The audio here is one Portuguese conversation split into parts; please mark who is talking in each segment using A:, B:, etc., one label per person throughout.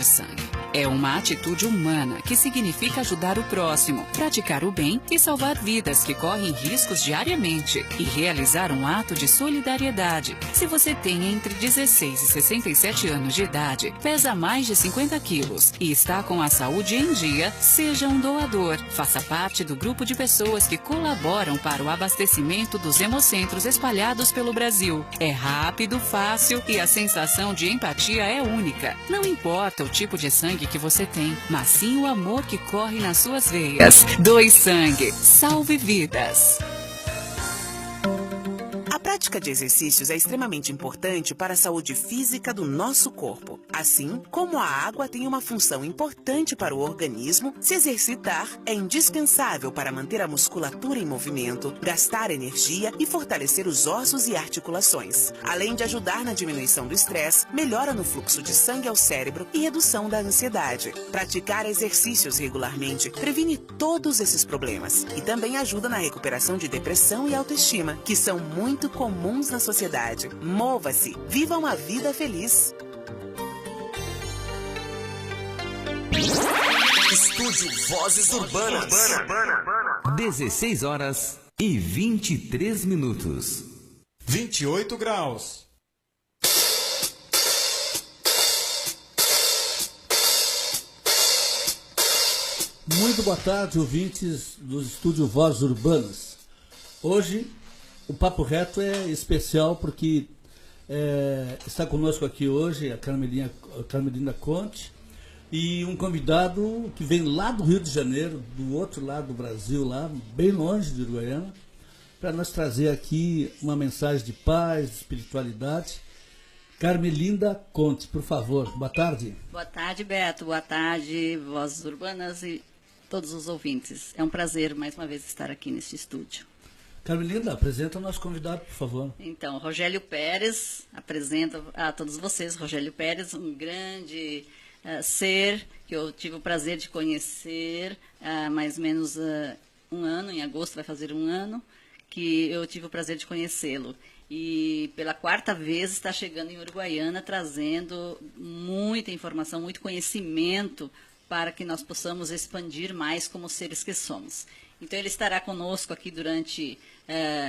A: de sangue. É uma atitude humana que significa ajudar o próximo, praticar o bem e salvar vidas que correm riscos diariamente e realizar um ato de solidariedade. Se você tem entre 16 e 67 anos de idade, pesa mais de 50 quilos e está com a saúde em dia, seja um doador. Faça parte do grupo de pessoas que colaboram para o abastecimento dos hemocentros espalhados pelo Brasil. É rápido, fácil e a sensação de empatia é única. Não importa o tipo de sangue que você tem, mas sim o amor que corre nas suas veias. Doe sangue. Salve vidas.
B: A prática de exercícios é extremamente importante para a saúde física do nosso corpo. Assim como a água tem uma função importante para o organismo, se exercitar é indispensável para manter a musculatura em movimento, gastar energia e fortalecer os ossos e articulações. Além de ajudar na diminuição do estresse, melhora no fluxo de sangue ao cérebro e redução da ansiedade. Praticar exercícios regularmente previne todos esses problemas e também ajuda na recuperação de depressão e autoestima, que são muito comuns na sociedade. Mova-se, viva uma vida feliz.
C: Estúdio Vozes Urbanas. 16 horas e 23 minutos.
D: 28 graus.
E: Muito boa tarde, ouvintes do Estúdio Vozes Urbanas. Hoje o Papo Reto é especial porque está conosco aqui hoje a Carmelina Conte e um convidado que vem lá do Rio de Janeiro, do outro lado do Brasil, lá bem longe de Uruguaiana, para nos trazer aqui uma mensagem de paz, de espiritualidade. Carmelina Conte, por favor, boa tarde.
F: Boa tarde, Beto, boa tarde, Vozes Urbanas e todos os ouvintes. É um prazer mais uma vez estar aqui neste estúdio.
E: Carmelina, apresenta o nosso convidado, por favor.
F: Então, Rogélio Pérez, apresento a todos vocês, Rogélio Pérez, um grande ser que eu tive o prazer de conhecer há mais ou menos um ano, em agosto vai fazer um ano, que eu tive o prazer de conhecê-lo. E pela quarta vez está chegando em Uruguaiana, trazendo muita informação, muito conhecimento para que nós possamos expandir mais como seres que somos. Então, ele estará conosco aqui durante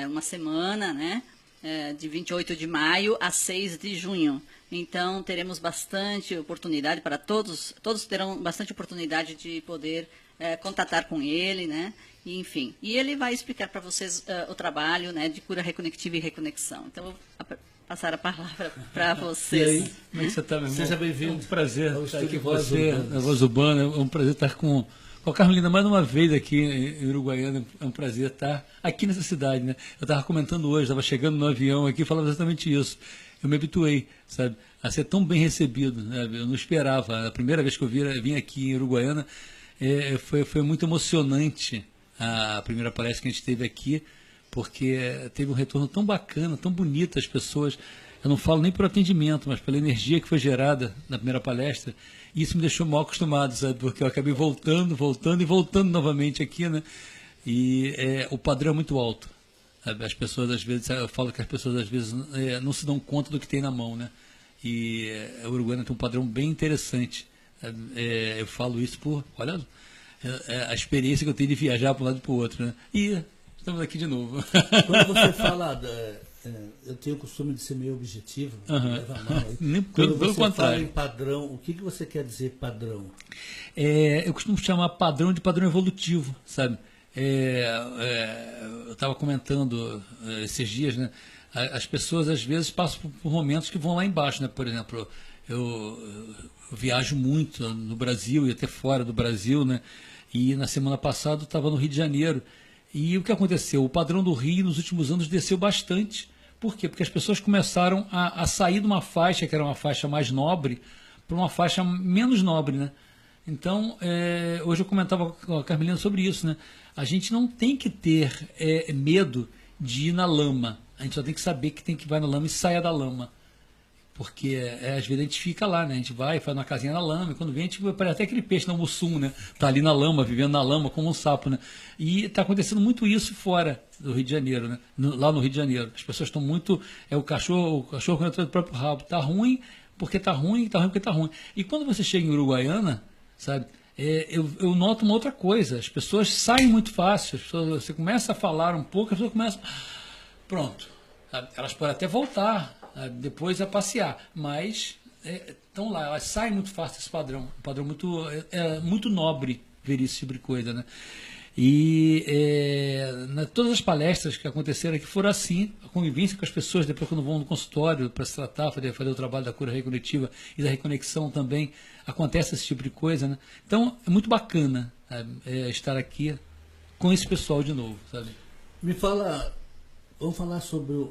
F: uma semana, né? De 28 de maio a 6 de junho. Então, teremos bastante oportunidade para todos terão bastante oportunidade de poder contatar com ele, né? E, enfim, e ele vai explicar para vocês o trabalho, né, de cura reconectiva e reconexão. Então, eu vou passar a palavra para vocês.
G: E aí, como é que você está, meu irmão?
E: Seja bem-vindo.
G: É um prazer estar aqui com você, na Voz Urbana. É um prazer estar com a Carmelina mais uma vez aqui em Uruguaiana. É um prazer estar aqui nessa cidade, né? Eu estava comentando hoje, estava chegando no avião aqui e falava exatamente isso. Eu me habituei, sabe, a ser tão bem recebido, né? Eu não esperava. A primeira vez que eu vim aqui em Uruguaiana, foi muito emocionante a primeira palestra que a gente teve aqui, porque teve um retorno tão bacana, tão bonito, as pessoas, eu não falo nem por atendimento, mas pela energia que foi gerada na primeira palestra, e isso me deixou mal acostumado, sabe, porque eu acabei voltando e voltando novamente aqui, né, e o padrão é muito alto, sabe? As pessoas às vezes, eu falo que as pessoas às vezes não se dão conta do que tem na mão, né, e a Uruguaiana tem um padrão bem interessante, eu falo isso olha, a experiência que eu tenho de viajar para um lado e para o outro, né? E estamos aqui de novo.
E: Quando você fala, eu tenho o costume de ser meio objetivo, leva a mal. Quando você fala em padrão, o que você quer dizer padrão?
G: Eu costumo chamar padrão de padrão evolutivo, sabe? Eu estava comentando esses dias, né? As pessoas às vezes passam por momentos que vão lá embaixo, né? Por exemplo, eu viajo muito no Brasil e até fora do Brasil, né? E na semana passada eu estava no Rio de Janeiro. E o que aconteceu? O padrão do Rio nos últimos anos desceu bastante. Por quê? Porque as pessoas começaram a sair de uma faixa, que era uma faixa mais nobre, para uma faixa menos nobre, né? Então, hoje eu comentava com a Carmelina sobre isso, né? A gente não tem que ter medo de ir na lama. A gente só tem que saber que tem que ir na lama e saia da lama. Porque às vezes a gente fica lá, né? A gente vai, faz uma casinha na lama, e quando vem a gente parece até aquele peixe na mussum, né? Tá ali na lama, vivendo na lama como um sapo, né? E tá acontecendo muito isso fora do Rio de Janeiro, né? Lá no Rio de Janeiro. As pessoas estão muito... o cachorro quando entra do próprio rabo. Tá ruim, porque está ruim porque está ruim. E quando você chega em Uruguaiana, sabe, eu noto uma outra coisa, as pessoas saem muito fácil, você começa a falar um pouco, as pessoas começam, pronto, sabe, elas podem até voltar, sabe, depois a passear, mas estão lá, elas saem muito fácil desse padrão, um padrão muito nobre ver esse tipo de coisa, né? E todas as palestras que aconteceram aqui foram assim, a convivência com as pessoas, depois quando vão no consultório para se tratar, fazer o trabalho da cura recognitiva e da reconexão também, acontece esse tipo de coisa, né? Então é muito bacana, sabe, estar aqui com esse pessoal de novo, sabe?
E: Me fala, vamos falar sobre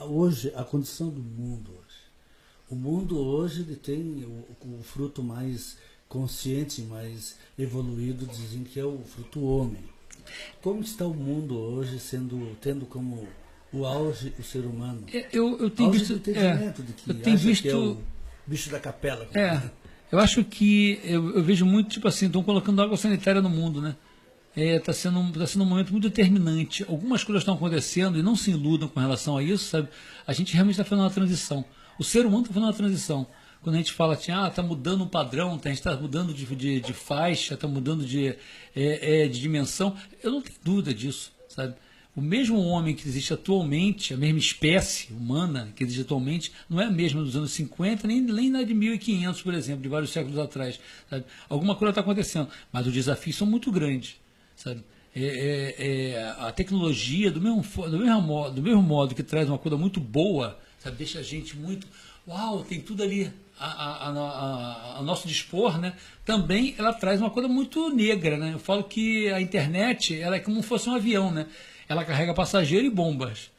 E: hoje, a condição do mundo hoje. O mundo hoje ele tem o fruto mais consciente, mais evoluído, dizem que é o fruto homem. Como está o mundo hoje tendo como o auge o ser humano?
G: Eu tenho visto,
E: de que
G: eu tenho visto,
E: que é o bicho da capela.
G: Eu acho que eu vejo muito, tipo assim, estão colocando água sanitária no mundo, né? Está sendo um momento muito determinante. Algumas coisas estão acontecendo e não se iludam com relação a isso, sabe? A gente realmente está fazendo uma transição. O ser humano está fazendo uma transição. Quando a gente fala assim, está mudando um padrão, a gente está mudando de faixa, está mudando de dimensão, eu não tenho dúvida disso, sabe? O mesmo homem que existe atualmente, a mesma espécie humana que existe atualmente, não é a mesma dos anos 50, nem na de 1500, por exemplo, de vários séculos atrás, sabe? Alguma coisa está acontecendo, mas os desafios são muito grandes, sabe? A tecnologia, do mesmo modo que traz uma coisa muito boa, sabe? Deixa a gente muito... Uau, tem tudo ali a nosso dispor, né? Também ela traz uma coisa muito negra, né? Eu falo que a internet ela é como se fosse um avião, né? Ela carrega passageiro e bombas.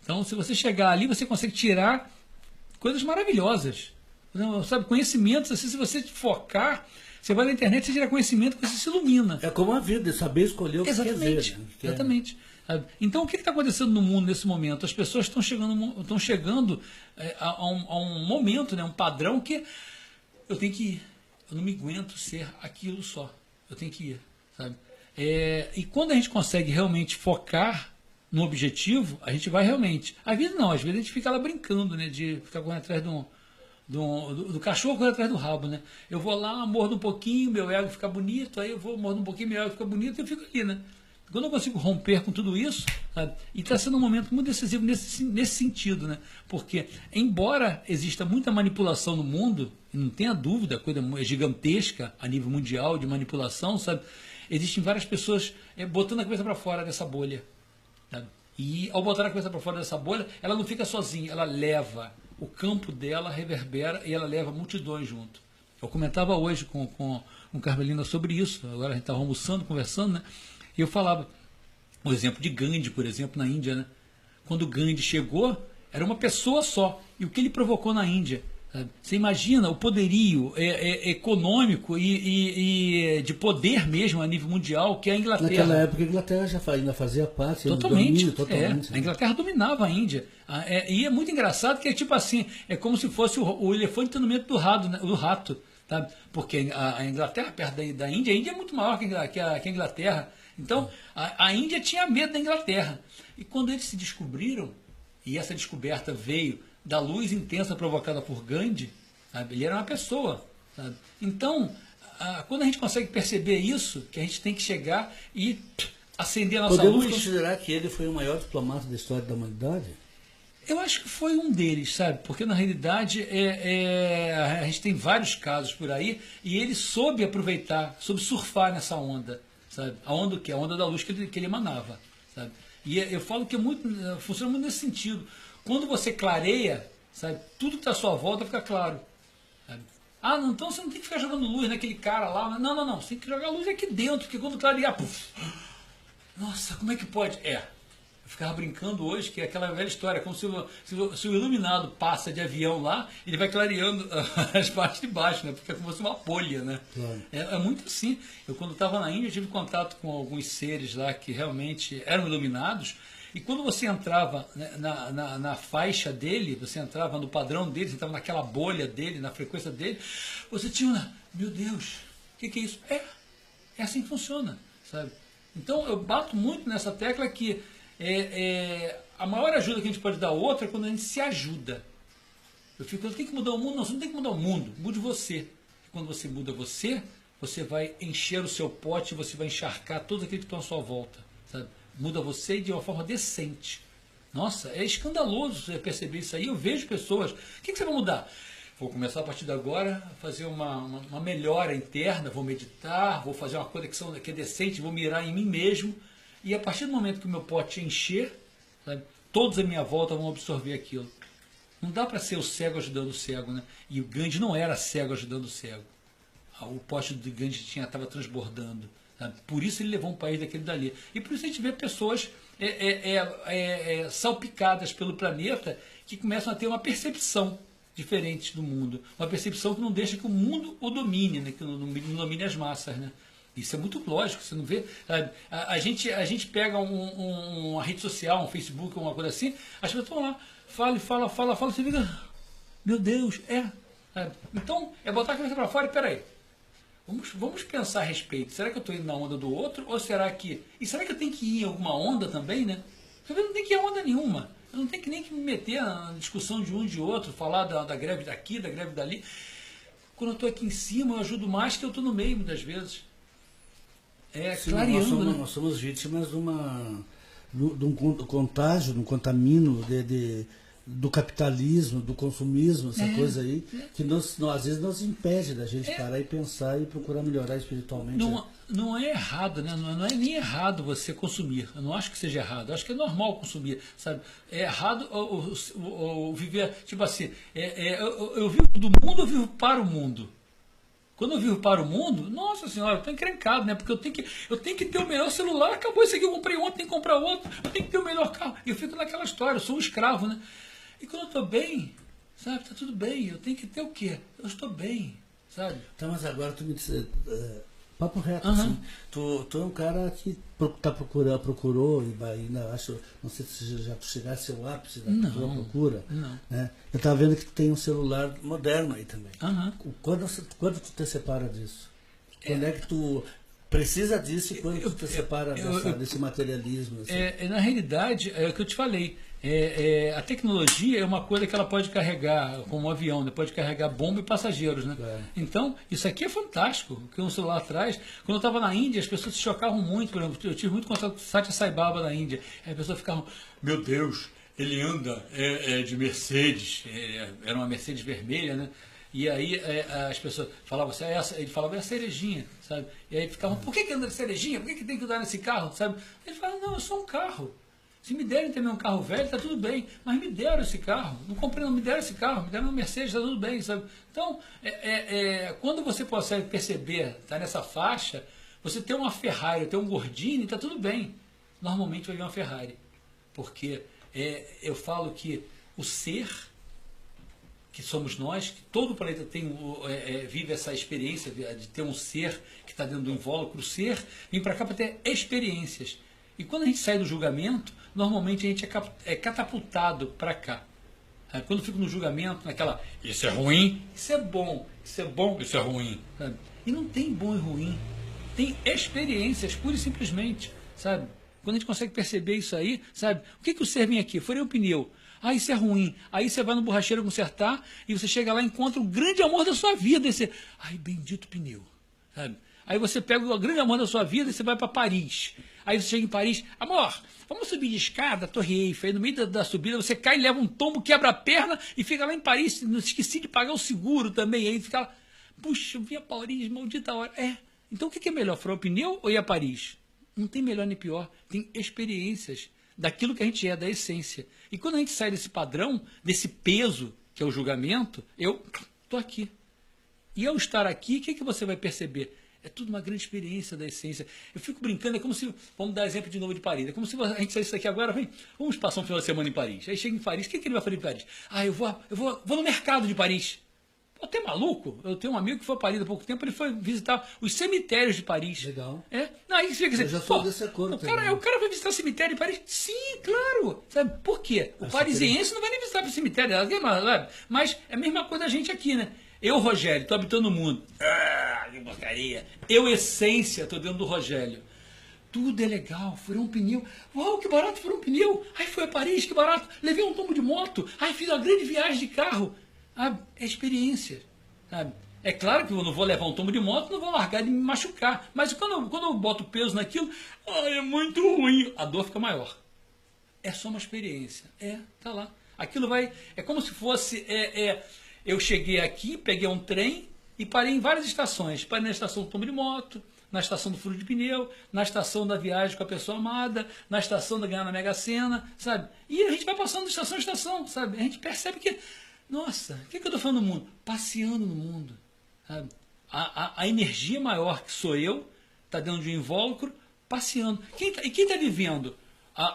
G: Então, se você chegar ali, você consegue tirar coisas maravilhosas, sabe? Conhecimentos, assim, se você focar, você vai na internet, você tira conhecimento, você se ilumina.
E: É como a vida, saber escolher o que quer ver. Né?
G: Exatamente. Então, o que está acontecendo no mundo nesse momento? As pessoas estão chegando a um momento, né, um padrão que eu tenho que ir. Eu não me aguento ser aquilo só. Eu tenho que ir, sabe? E quando a gente consegue realmente focar no objetivo, a gente vai realmente. Às vezes não, às vezes a gente fica lá brincando, né, de ficar correndo atrás do cachorro correndo atrás do rabo, né? Eu vou lá, mordo um pouquinho, meu ego fica bonito, aí eu vou mordo um pouquinho, meu ego fica bonito e eu fico ali, né? Quando eu consigo romper com tudo isso, sabe? E está sendo um momento muito decisivo nesse sentido, né? Porque, embora exista muita manipulação no mundo, e não tenha dúvida, a coisa é gigantesca a nível mundial de manipulação, sabe? Existem várias pessoas botando a cabeça para fora dessa bolha, sabe? E ao botar a cabeça para fora dessa bolha, ela não fica sozinha, ela leva, o campo dela reverbera e ela leva multidões junto. Eu comentava hoje com Carmelina sobre isso, agora a gente estava almoçando, conversando, né? E eu falava, o exemplo de Gandhi, por exemplo, na Índia, né? Quando Gandhi chegou, era uma pessoa só. E o que ele provocou na Índia? Sabe? Você imagina o poderio econômico e de poder mesmo a nível mundial que é a Inglaterra.
E: Naquela época a Inglaterra já ainda fazia parte.
G: Totalmente.
E: Totalmente.
G: A Inglaterra dominava a Índia. E é muito engraçado que é tipo assim, é como se fosse o elefante no meio do rato. Sabe? Porque a Inglaterra, perto da Índia, a Índia é muito maior que a Inglaterra. Então, a Índia tinha medo da Inglaterra. E quando eles se descobriram, e essa descoberta veio da luz intensa provocada por Gandhi, sabe? Ele era uma pessoa. Sabe? Então, quando a gente consegue perceber isso, que a gente tem que chegar e acender a nossa luz...
E: Podemos considerar que ele foi o maior diplomata da história da humanidade?
G: Eu acho que foi um deles, sabe? Porque, na realidade, a gente tem vários casos por aí, e ele soube aproveitar, soube surfar nessa onda. Sabe? A onda que? A onda da luz que ele emanava. Sabe? E eu falo que funciona muito nesse sentido. Quando você clareia, sabe, tudo que está à sua volta fica claro. Sabe? Não, então você não tem que ficar jogando luz naquele cara lá. Não. Você tem que jogar luz aqui dentro, porque quando clarear, nossa, como é que pode? Eu ficava brincando hoje, que é aquela velha história, como se o iluminado passa de avião lá, ele vai clareando as partes de baixo, né? Porque é como se fosse uma bolha, né? Claro. É muito assim. Eu, quando estava na Índia, tive contato com alguns seres lá que realmente eram iluminados, e quando você entrava, né, na faixa dele, você entrava no padrão dele, você entrava naquela bolha dele, na frequência dele, você tinha meu Deus, o que é isso? É assim que funciona, sabe? Então, eu bato muito nessa tecla que a maior ajuda que a gente pode dar ao outro é quando a gente se ajuda. Eu tenho que mudar o mundo. Não, você não tem que mudar o mundo. Mude você. E quando você muda você, você vai encher o seu pote, você vai encharcar todos aqueles que estão à sua volta. Sabe? Muda você de uma forma decente. Nossa, é escandaloso você perceber isso aí. Eu vejo pessoas. O que você vai mudar? Vou começar a partir de agora a fazer uma melhora interna, vou meditar, vou fazer uma conexão que é decente, vou mirar em mim mesmo. E a partir do momento que o meu pote encher, sabe, todos à minha volta vão absorver aquilo. Não dá para ser o cego ajudando o cego, né? E o Gandhi não era cego ajudando o cego. O pote do Gandhi estava transbordando. Sabe? Por isso ele levou um país daquele dali. E por isso a gente vê pessoas salpicadas pelo planeta que começam a ter uma percepção diferente do mundo. Uma percepção que não deixa que o mundo o domine, né? Que não domine as massas, né? Isso é muito lógico, você não vê. A gente pega uma rede social, um Facebook, uma coisa assim, as pessoas estão lá, fala, você fica, meu Deus, Então, é botar a cabeça para fora e peraí. Vamos pensar a respeito. Será que eu estou indo na onda do outro? Ou será que. E será que eu tenho que ir em alguma onda também, né? Eu não tenho que ir em onda nenhuma. Eu não tenho que nem que me meter na discussão de um de outro, falar da greve daqui, da greve dali. Quando eu estou aqui em cima, eu ajudo mais que eu estou no meio, muitas vezes. Clareando,
E: nós somos vítimas de um contágio, de um contamino do capitalismo, do consumismo, essa coisa aí, que às vezes nos impede da gente parar e pensar e procurar melhorar espiritualmente.
G: Não é errado, né? Não é nem errado você consumir. Eu não acho que seja errado. Eu acho que é normal consumir, sabe? É errado ou viver, tipo assim, eu vivo do mundo, eu vivo para o mundo. Quando eu vivo para o mundo, nossa senhora, eu estou encrencado, né? Porque eu tenho que ter o melhor celular, acabou esse aqui, eu comprei ontem, tenho que comprar outro, eu tenho que ter o melhor carro. E eu fico naquela história, eu sou um escravo, né? E quando eu estou bem, sabe, tá tudo bem, eu tenho que ter o quê? Eu estou bem, sabe?
E: Então, mas agora tu me disse, papo reto, assim, tu é um cara que procurou, e ainda acho, não sei se já chegasse ao ápice da tua procura, né? Eu estava vendo que tu tem um celular moderno aí também. Quando tu te separa disso? Quando é que tu precisa disso e quando tu te separa desse materialismo? Assim?
G: Na realidade, é o que eu te falei. A tecnologia é uma coisa que ela pode carregar, como um avião, né? Pode carregar bomba e passageiros, né? Então, isso aqui é fantástico, porque um celular atrás, quando eu estava na Índia, as pessoas se chocavam muito, por exemplo, eu tive muito contato com o Satya Sai Baba na Índia, aí as pessoas ficavam, meu Deus, ele anda de Mercedes, era uma Mercedes vermelha, né? E aí as pessoas falavam assim, ele falava, é a cerejinha, sabe? E aí ficavam, por que anda de cerejinha? Por que tem que andar nesse carro, sabe? Ele falava, não, eu sou um carro. Se me derem também um carro velho, está tudo bem. Mas me deram esse carro. Não comprei, não me deram esse carro. Me deram uma Mercedes, está tudo bem, sabe? Então, quando você consegue perceber, está nessa faixa, você tem uma Ferrari, tem um Gordini, está tudo bem. Normalmente vai vir uma Ferrari. Porque eu falo que o ser, que somos nós, que todo o planeta vive essa experiência de ter um ser que está dentro do invólucro. O ser vem para cá para ter experiências. E quando a gente sai do julgamento, normalmente a gente é catapultado para cá. Quando eu fico no julgamento, naquela, isso é ruim, isso é bom, isso é ruim. Sabe? E não tem bom e ruim. Tem experiências, pura e simplesmente. Sabe? Quando a gente consegue perceber isso aí, sabe? O que o ser vem aqui? Furei o pneu. Isso é ruim. Aí você vai no borracheiro consertar e você chega lá e encontra o grande amor da sua vida. E você, bendito pneu. Sabe? Aí você pega o grande amor da sua vida e você vai para Paris. Aí você chega em Paris, amor, vamos subir de escada, Torre Eiffel. Aí no meio da subida você cai, leva um tombo, quebra a perna e fica lá em Paris. Não esqueci de pagar o seguro também. Aí fica lá, puxa, eu vi a Paris, maldita hora. Então o que é melhor, furar o pneu ou ir a Paris? Não tem melhor nem pior. Tem experiências daquilo que a gente da essência. E quando a gente sai desse padrão, desse peso que é o julgamento, eu estou aqui. E ao estar aqui, o que você vai perceber? É tudo uma grande experiência da essência. Eu fico brincando, é como se, vamos dar exemplo de novo de Paris, é como se a gente saísse daqui agora, vamos passar um final de semana em Paris. Aí chega em Paris, o que ele vai fazer em Paris? Eu vou no mercado de Paris. Pô, até maluco? Eu tenho um amigo que foi a Paris há pouco tempo, ele foi visitar os cemitérios de Paris.
E: Legal.
G: Aí você fica dizendo,
E: eu já sou desse acordo
G: o cara vai visitar o cemitério de Paris? Sim, claro. Sabe por quê? O parisiense não vai nem visitar o cemitério, mas é a mesma coisa a gente aqui, né? Eu, Rogério, estou habitando o mundo. Que porcaria. Eu, essência, estou dentro do Rogério. Tudo é legal. Furei um pneu. Uau, que barato, furei um pneu. Fui a Paris, que barato. Levei um tombo de moto. Fiz uma grande viagem de carro. É experiência, sabe? É claro que eu não vou levar um tombo de moto, não vou largar de me machucar. Mas quando eu boto peso naquilo, é muito ruim. A dor fica maior. É só uma experiência. Tá lá. Aquilo vai... É como se fosse... eu cheguei aqui, peguei um trem e parei em várias estações. Parei na estação do tombo de moto, na estação do furo de pneu, na estação da viagem com a pessoa amada, na estação da ganhar na Mega Sena, sabe? E a gente vai passando de estação em estação, sabe? A gente percebe que... Nossa, o que eu estou falando no mundo? Passeando no mundo. Sabe? A energia maior que sou eu está dentro de um invólucro passeando. E quem está vivendo?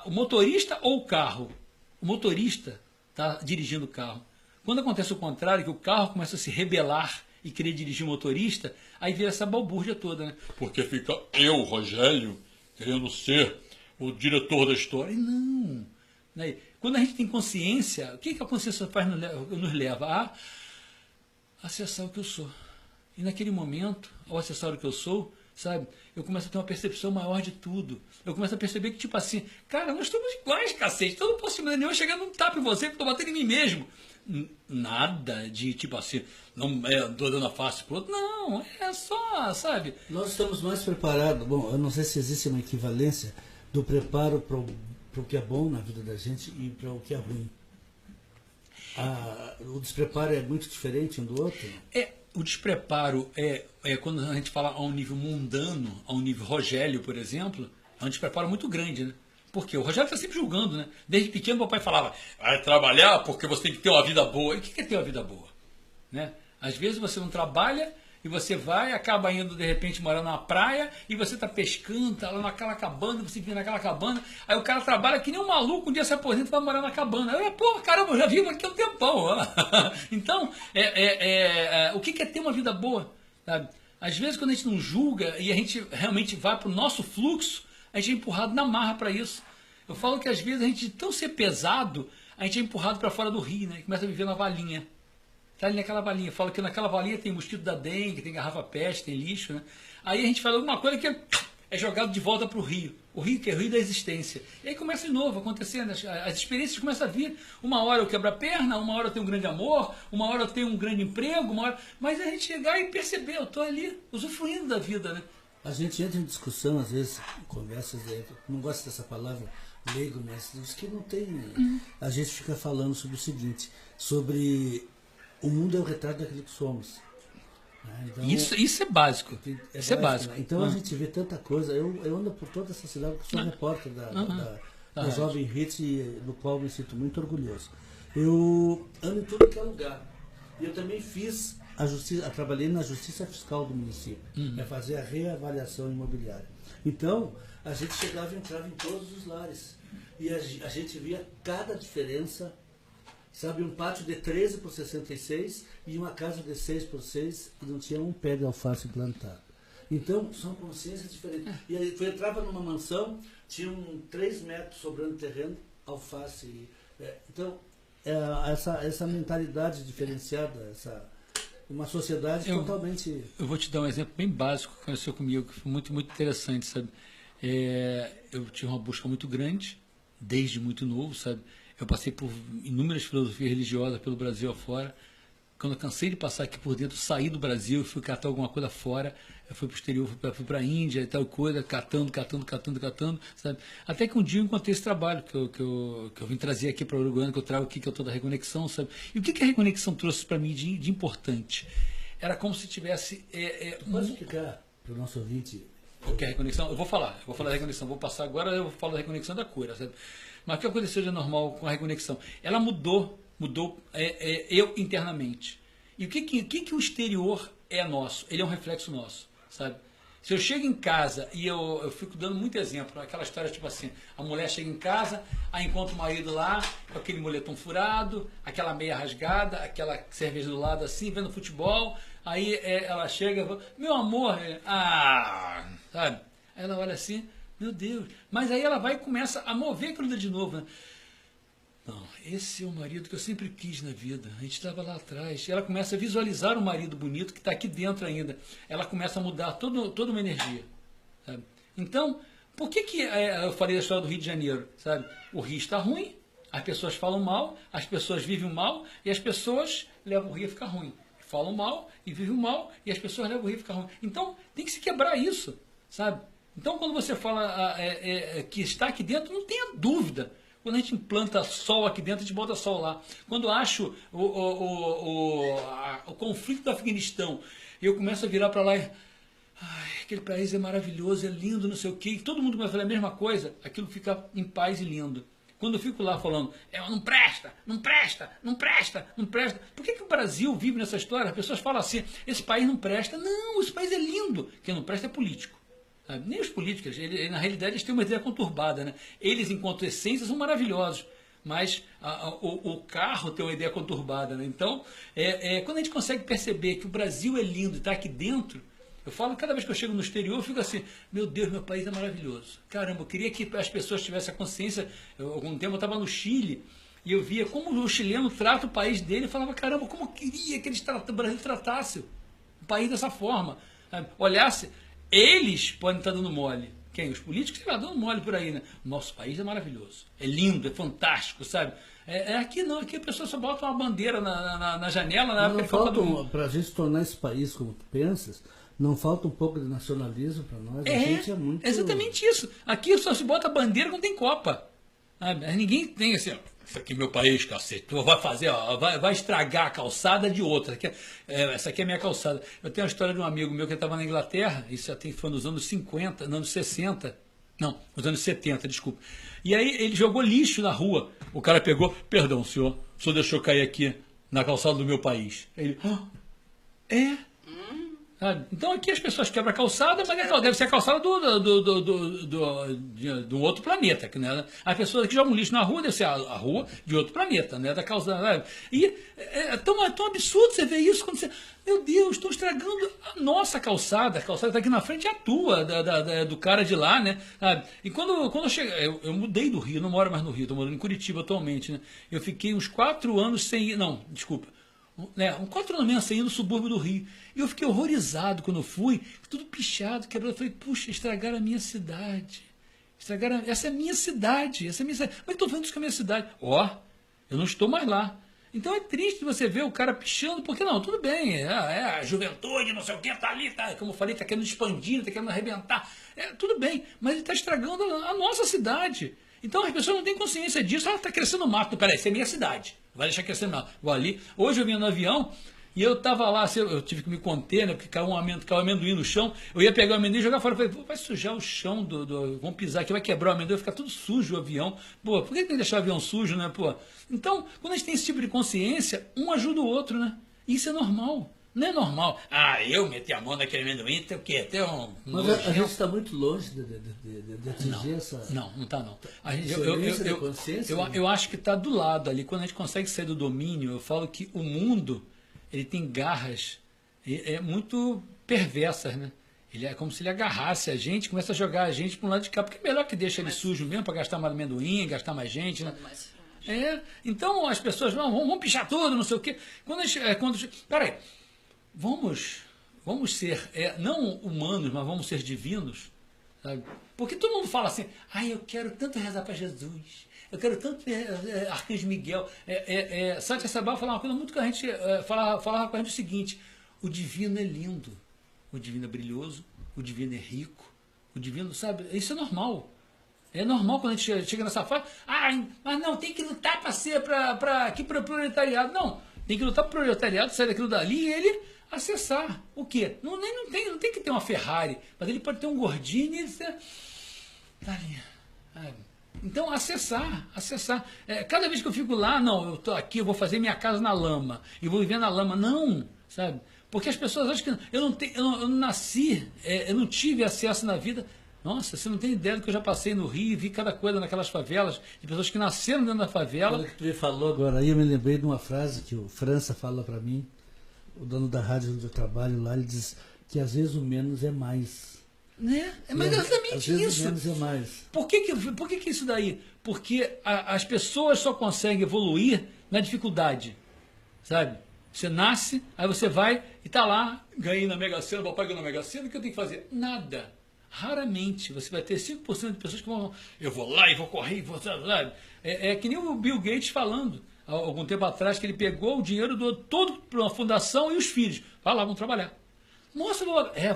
G: O motorista ou o carro? O motorista está dirigindo o carro. Quando acontece o contrário, que o carro começa a se rebelar e querer dirigir o motorista, aí vira essa balbúrdia toda, né? Porque fica eu, Rogério, querendo ser o diretor da história. E não. Né? Quando a gente tem consciência, o que a consciência faz nos leva a acessar o que eu sou. E naquele momento, ao acessar o que eu sou, sabe, eu começo a ter uma percepção maior de tudo. Eu começo a perceber que, tipo assim, cara, nós estamos iguais, cacete. Então eu não posso nenhum chegar num tapa em você, porque eu tô batendo em mim mesmo. Nada de, tipo assim, não tô dando a face pro outro. Não, é só, sabe?
E: Nós estamos mais preparados. Bom, eu não sei se existe uma equivalência do preparo para o que é bom na vida da gente e para o que é ruim. O despreparo é muito diferente um do outro?
G: O despreparo é quando a gente fala a um nível mundano, a um nível Rogério, por exemplo, é um despreparo muito grande, né? Porque o Rogério está sempre julgando, né? Desde pequeno o papai falava, vai trabalhar porque você tem que ter uma vida boa. E o que é ter uma vida boa? Né? Às vezes você não trabalha e você vai, acaba indo de repente morar numa praia e você está pescando, está lá naquela cabana, você vive naquela cabana, aí o cara trabalha que nem um maluco, um dia se aposenta e vai morar na cabana. Pô, caramba, eu já vivo aqui há um tempão. Então, o que é ter uma vida boa? Sabe? Às vezes quando a gente não julga e a gente realmente vai para o nosso fluxo, a gente é empurrado na marra para isso. Eu falo que às vezes a gente, de tão ser pesado, a gente é empurrado para fora do rio, né? E começa a viver na valinha. Tá ali naquela valinha. Eu falo que naquela valinha tem mosquito da dengue, tem garrafa peste, tem lixo, né? Aí a gente fala alguma coisa que é jogado de volta para o rio. O rio que é o rio da existência. E aí começa de novo acontecendo. As experiências começam a vir. Uma hora eu quebro a perna, uma hora eu tenho um grande amor, uma hora eu tenho um grande emprego, uma hora... Mas a gente chegar e perceber, eu estou ali usufruindo da vida, né?
E: A gente entra em discussão, às vezes, conversas, não gosto dessa palavra, leigo, mas os que não tem... A gente fica falando sobre o seguinte, sobre o mundo é o retrato daquilo que somos. Né? Então,
G: isso é básico. Isso é básico.
E: Né? Então a gente vê tanta coisa. Eu ando por toda essa cidade, porque sou repórter da Jovem Hits, do qual me sinto muito orgulhoso. Eu ando em tudo que é lugar. E eu também fiz... trabalhei na Justiça Fiscal do município, fazer a reavaliação imobiliária. Então, a gente chegava e entrava em todos os lares. E a gente via cada diferença, sabe, um pátio de 13 por 66 e uma casa de 6 por 6 e não tinha um pé de alface plantado. Então, são consciências diferentes. E aí, tu entrava numa mansão, tinha 3 metros sobrando terreno, alface. Então, essa mentalidade diferenciada, uma sociedade totalmente...
G: Eu vou te dar um exemplo bem básico que aconteceu comigo, que foi muito, muito interessante, sabe? Eu tive uma busca muito grande, desde muito novo, sabe? Eu passei por inúmeras filosofias religiosas pelo Brasil afora. Quando eu cansei de passar aqui por dentro, saí do Brasil, fui catar alguma coisa fora, eu fui para o exterior, fui para a Índia e tal coisa, catando, sabe? Até que um dia eu encontrei esse trabalho que eu vim trazer aqui para o Uruguaiana, que eu trago aqui, que é toda a reconexão, sabe? E o que a reconexão trouxe para mim de importante? Era como se tivesse...
E: Pode explicar para o nosso ouvinte?
G: O que é reconexão? Eu vou falar da reconexão, vou passar agora, eu vou falar da reconexão da cura, sabe? Mas o que aconteceu de normal com a reconexão? Ela mudou eu internamente. E o que o exterior é nosso? Ele é um reflexo nosso, sabe? Se eu chego em casa e eu fico dando muito exemplo, aquela história tipo assim, a mulher chega em casa, aí encontra o marido lá, com aquele moletom furado, aquela meia rasgada, aquela cerveja do lado assim, vendo futebol, aí ela chega e fala, meu amor, sabe? Aí ela olha assim, meu Deus, mas aí ela vai e começa a mover aquilo de novo, né? Não, esse é o marido que eu sempre quis na vida. A gente estava lá atrás. Ela começa a visualizar o marido bonito que está aqui dentro ainda. Ela começa a mudar toda uma energia. Sabe? Então, por que eu falei da história do Rio de Janeiro? Sabe? O Rio está ruim, As pessoas falam mal, as pessoas vivem mal e as pessoas levam o Rio a ficar ruim. Falam mal e vivem mal e as pessoas levam o Rio a ficar ruim. Então, tem que se quebrar isso, sabe? Então, quando você fala que está aqui dentro, não tenha dúvida. Quando a gente implanta sol aqui dentro, a gente bota sol lá. Quando eu acho o conflito do Afeganistão, eu começo a virar para lá e... Ai, aquele país é maravilhoso, é lindo, não sei o quê. E todo mundo começa a falar a mesma coisa, aquilo fica em paz e lindo. Quando eu fico lá falando, não presta, não presta, não presta, não presta. Por que o Brasil vive nessa história? As pessoas falam assim, esse país não presta. Não, esse país é lindo. Quem não presta é político. Sabe? Nem os políticos, na realidade, eles têm uma ideia conturbada, né? Eles, enquanto essência, são maravilhosos. Mas o carro tem uma ideia conturbada, né? Então, quando a gente consegue perceber que o Brasil é lindo e está aqui dentro, eu falo, cada vez que eu chego no exterior, eu fico assim, meu Deus, meu país é maravilhoso. Caramba, eu queria que as pessoas tivessem a consciência. Algum tempo eu estava no Chile e eu via como o chileno trata o país dele. Eu falava, caramba, como eu queria que o Brasil tratasse o país dessa forma. Sabe? Olhasse, eles podem estar dando mole. Quem? Os políticos estão dando mole por aí, né? Nosso país é maravilhoso, é lindo, é fantástico, sabe? Aqui não, aqui a pessoa só bota uma bandeira na janela, na época de Copa do Mundo.
E: Para a gente tornar esse país como tu pensas, não falta um pouco de nacionalismo para nós. A gente é muito...
G: exatamente isso. Aqui só se bota a bandeira quando tem Copa. Sabe? Ninguém tem assim, ó, isso aqui é meu país, cacete. Tu vai fazer, ó, vai estragar a calçada de outra. Essa aqui é a minha calçada. Eu tenho uma história de um amigo meu que estava na Inglaterra, isso já foi nos anos 50, nos anos 60, não, nos anos 70, desculpa. E aí ele jogou lixo na rua. O cara pegou, perdão, o senhor deixou cair aqui na calçada do meu país. Ele, sabe? Então aqui as pessoas quebram a calçada, mas deve ser a calçada do outro planeta. Né? As pessoas que jogam lixo na rua deve ser a rua de outro planeta, né? Da calçada. E é tão absurdo você ver isso quando você. Meu Deus, estou estragando a nossa calçada. A calçada está aqui na frente, é a tua, do cara de lá, né? Sabe? E quando eu cheguei. Eu mudei do Rio, não moro mais no Rio, estou morando em Curitiba atualmente, né? Eu fiquei uns 4 anos sem ir. Não, desculpa. 4 anos mesmo sem ir no subúrbio do Rio. E eu fiquei horrorizado quando eu fui, tudo pichado, quebrado. Eu falei, puxa, estragaram a minha cidade. Essa é a minha cidade. Essa é a minha cidade. Mas estou vendo isso com a minha cidade. Eu não estou mais lá. Então é triste você ver o cara pichando, porque não, tudo bem, a juventude, não sei o que, tá ali, tá, como eu falei, tá querendo expandir, tá querendo arrebentar. Tudo bem, mas ele está estragando a nossa cidade. Então as pessoas não têm consciência disso. Está crescendo mato. Peraí, essa é minha cidade. Vai deixar crescer mato. Vou ali. Hoje eu vinha no avião e eu estava lá, eu tive que me conter, né? Porque caiu amendoim no chão. Eu ia pegar o amendoim e jogar fora. Eu falei, vai sujar o chão vamos pisar aqui, vai quebrar o amendoim, vai ficar tudo sujo o avião. Pô, por que tem que deixar o avião sujo, né? Pô? Então, quando a gente tem esse tipo de consciência, um ajuda o outro, né? Isso é normal. Não é normal. Eu meti a mão naquele amendoim, tem o quê? Tem um...
E: Mas a gente está muito longe de atingir essa...
G: Não está não.
E: Eu
G: acho que está do lado ali. Quando a gente consegue sair do domínio, eu falo que o mundo, ele tem garras muito perversas, né? Ele é como se ele agarrasse a gente, começa a jogar a gente para um lado de cá, porque é melhor que deixa ele sujo mesmo, para gastar mais amendoim, gastar mais gente, né? Então as pessoas, vamos pichar tudo, não sei o quê. Peraí. Vamos ser, não humanos, mas vamos ser divinos, sabe? Porque todo mundo fala assim, eu quero tanto rezar para Jesus, eu quero tanto Arcanjo Miguel. Santo Sabá falava uma coisa muito que a gente falava com a gente o seguinte, o divino é lindo, o divino é brilhoso, o divino é rico, o divino, sabe, isso é normal. É normal quando a gente chega nessa fase, mas não, tem que lutar para ser, para o proletariado. Não, tem que lutar para o proletariado, sair daquilo dali e ele acessar. O quê? Não tem que ter uma Ferrari, mas ele pode ter um gordinho e ele tá ali. Então, acessar. Cada vez que eu fico lá, eu estou aqui, eu vou fazer minha casa na lama, e vou viver na lama. Não, sabe? Porque as pessoas acham que eu não nasci, eu não tive acesso na vida. Nossa, você não tem ideia do que eu já passei no Rio e vi cada coisa naquelas favelas, de pessoas que nasceram dentro da favela.
E: Quando tu me falou agora aí, eu me lembrei de uma frase que o França fala para mim, o dono da rádio onde eu trabalho lá, ele diz que às vezes o menos é mais.
G: Mas exatamente
E: às vezes
G: isso.
E: O menos é mais.
G: Por que isso daí? Porque as pessoas só conseguem evoluir na dificuldade, sabe? Você nasce, aí você vai e está lá, ganhei na Mega Sena, papai ganhou na Mega Sena, o que eu tenho que fazer? Nada. Raramente você vai ter 5% de pessoas que vão, eu vou lá e vou correr, e vou, sabe? É que nem o Bill Gates falando, há algum tempo atrás, que ele pegou o dinheiro do todo para uma fundação e os filhos. Vai lá, vão trabalhar. Nossa,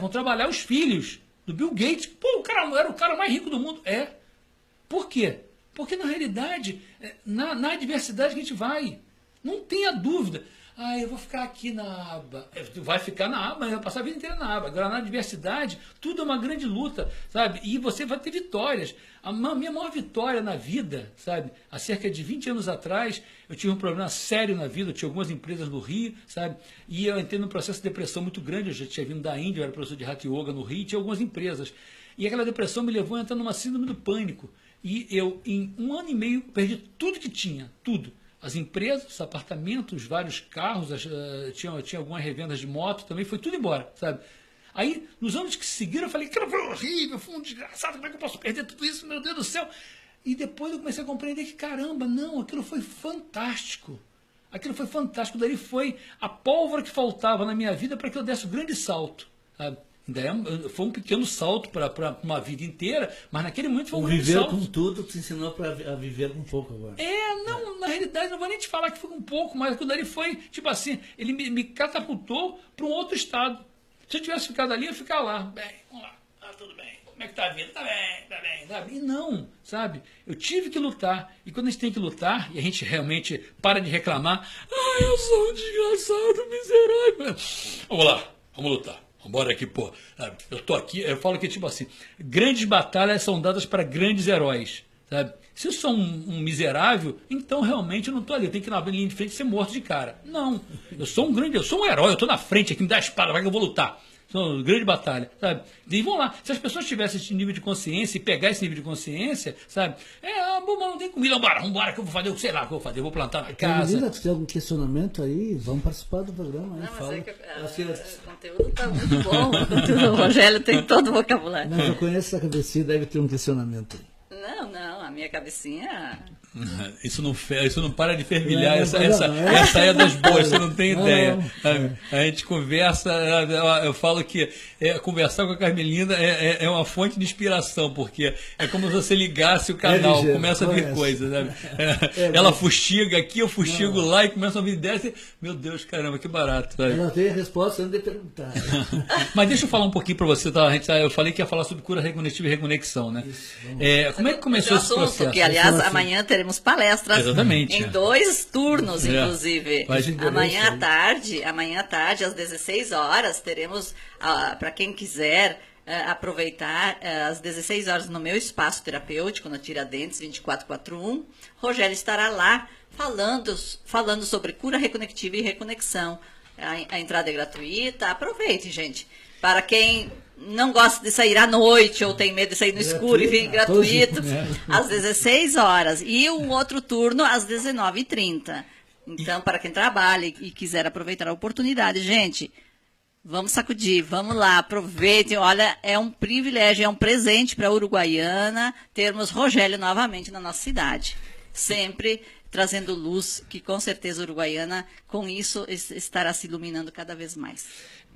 G: vão trabalhar os filhos do Bill Gates. Pô, o cara era o cara mais rico do mundo. Por quê? Porque, na realidade, na adversidade que a gente vai. Não tenha dúvida. Eu vou ficar aqui na aba. Vai ficar na aba, vai passar a vida inteira na aba. Agora, na adversidade, tudo é uma grande luta, sabe? E você vai ter vitórias. A minha maior vitória na vida, sabe? Há cerca de 20 anos atrás, eu tive um problema sério na vida. Eu tinha algumas empresas no Rio, sabe? E eu entrei num processo de depressão muito grande. Eu já tinha vindo da Índia, eu era professor de Hatha Yoga no Rio, tinha algumas empresas. E aquela depressão me levou a entrar numa síndrome do pânico. E eu, em 1 ano e meio, perdi tudo que tinha, tudo. As empresas, os apartamentos, vários carros, tinha algumas revendas de moto também, foi tudo embora, sabe? Aí, nos anos que seguiram, eu falei, aquilo foi horrível, foi um desgraçado, como é que eu posso perder tudo isso, meu Deus do céu? E depois eu comecei a compreender que, caramba, não, aquilo foi fantástico. Aquilo foi fantástico, dali foi a pólvora que faltava na minha vida para que eu desse um grande salto, sabe? Foi um pequeno salto para uma vida inteira, mas naquele momento foi um grande salto.
E: Viver com tudo te ensinou a viver com pouco agora.
G: Não, na realidade, não vou nem te falar que foi um pouco, mas aquilo dali foi, tipo assim, ele me catapultou para um outro estado. Se eu tivesse ficado ali, eu ia ficar lá. Bem, vamos lá, tudo bem. Como é que tá a vida? Tá bem, sabe? E não, sabe? Eu tive que lutar. E quando a gente tem que lutar, e a gente realmente para de reclamar, eu sou um desgraçado, miserável. Vamos lá, vamos lutar. Bora aqui, pô. Eu tô aqui, eu falo que, tipo assim, grandes batalhas são dadas para grandes heróis, sabe? Se eu sou um miserável, então realmente eu não tô ali. Eu tenho que ir na linha de frente e ser morto de cara. Não. Eu sou um herói, eu tô na frente aqui, me dá a espada, vai que eu vou lutar. São uma grande batalha, sabe? E vamos lá. Se as pessoas tivessem esse nível de consciência e pegar esse nível de consciência, sabe? Bom, não tem comida, vambora, que eu vou fazer, eu sei lá o que eu vou fazer, eu vou plantar na casa.
E: Carolina, se tem algum questionamento aí, vamos participar do programa. Aí,
F: não,
E: fala.
F: Mas o conteúdo está muito bom, o Rogério tem todo o vocabulário.
E: Mas eu conheço essa cabecinha, deve ter um questionamento aí.
F: Não, a minha cabecinha...
G: Isso não para de fervilhar, essa é das boas, você não tem ideia. A gente conversa, eu falo que conversar com a Carmelina é uma fonte de inspiração, porque é como se você ligasse o canal, começa a vir coisas, sabe? Ela fustiga aqui, eu fustigo lá e começa a vir dessa. Meu Deus, caramba, que barato. Sabe?
E: Ela tem a resposta antes de perguntar.
G: Mas deixa eu falar um pouquinho para você, tá? Eu falei que ia falar sobre cura recognitiva e reconexão, né? Como é que começou esse processo?
F: Que, aliás, amanhã teremos palestras.
G: Exatamente.
F: Em 2 turnos, inclusive. Amanhã à tarde, às 16 horas, teremos, para quem quiser aproveitar, às 16 horas no meu espaço terapêutico, na Tiradentes 2441, Rogério estará lá falando sobre cura reconectiva e reconexão. A entrada é gratuita, aproveite, gente. Para quem não gosta de sair à noite ou tem medo de sair no escuro e vir gratuito, às 16 horas. E um outro turno às 19h30. Então, para quem trabalha e quiser aproveitar a oportunidade, gente, vamos sacudir, vamos lá, aproveitem. Olha, é um privilégio, é um presente para a Uruguaiana termos Rogério novamente na nossa cidade. Sempre trazendo luz, que com certeza a Uruguaiana, com isso, estará se iluminando cada vez mais.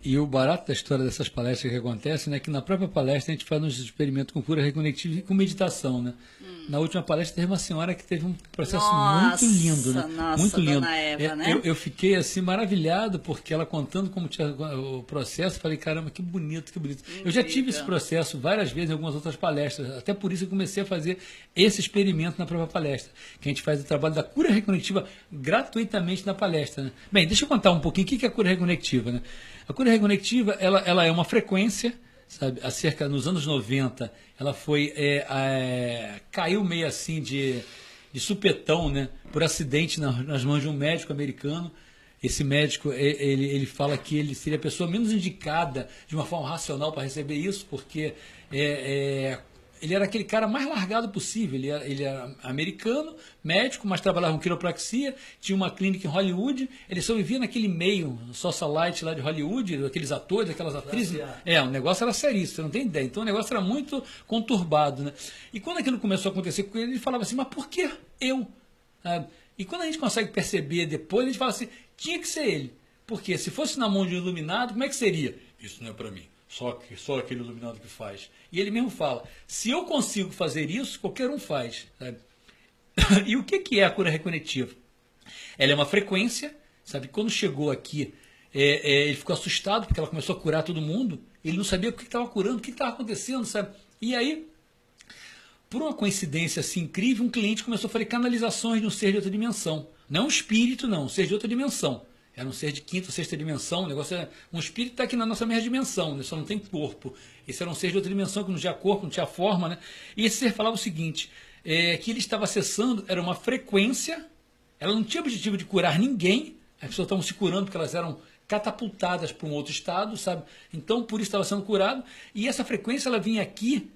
G: E o barato da história dessas palestras que acontecem, né, é que na própria palestra a gente faz uns experimentos com cura reconectiva e com meditação, né? Na última palestra teve uma senhora que teve um processo muito lindo, né? Muito lindo.
F: Dona Eva, né?
G: Eu fiquei assim maravilhado porque ela contando como tinha o processo, falei, caramba, que bonito, que bonito. Incrível. Eu já tive esse processo várias vezes em algumas outras palestras, até por isso eu comecei a fazer esse experimento na própria palestra, que a gente faz o trabalho da cura reconectiva gratuitamente na palestra, né? Bem, deixa eu contar um pouquinho o que é a cura reconectiva, né? A cura reconectiva, ela é uma frequência, sabe, nos anos 90, ela foi, caiu meio assim de supetão, né, por acidente nas mãos de um médico americano. Esse médico, ele fala que ele seria a pessoa menos indicada de uma forma racional para receber isso, porque ele era aquele cara mais largado possível. Ele era americano, médico, mas trabalhava com quiropraxia, tinha uma clínica em Hollywood, ele só vivia naquele meio socialite lá de Hollywood, aqueles atores, aquelas atrizes. O negócio era seríssimo, você não tem ideia. Então o negócio era muito conturbado, né? E quando aquilo começou a acontecer com ele falava assim, mas por que eu? E quando a gente consegue perceber depois, a gente fala assim, tinha que ser ele. Porque se fosse na mão de um iluminado, como é que seria? Isso não é para mim. só aquele iluminado que faz. E ele mesmo fala, se eu consigo fazer isso, qualquer um faz. Sabe? E o que é a cura recognitiva? Ela é uma frequência, sabe? Quando chegou aqui, ele ficou assustado porque ela começou a curar todo mundo. Ele não sabia o que estava curando, o que estava acontecendo, sabe? E aí, por uma coincidência assim incrível, um cliente começou a fazer canalizações de um ser de outra dimensão. Não um espírito, não, um ser de outra dimensão. Era um ser de quinta ou sexta dimensão. O negócio é um espírito está aqui na nossa mesma dimensão, né? Só não tem corpo. Esse era um ser de outra dimensão que não tinha corpo, não tinha forma, né? E esse ser falava o seguinte, que ele estava acessando era uma frequência. Ela não tinha objetivo de curar ninguém. As pessoas estavam se curando porque elas eram catapultadas para um outro estado, sabe? Então, por isso estava sendo curado. E essa frequência, ela vinha aqui,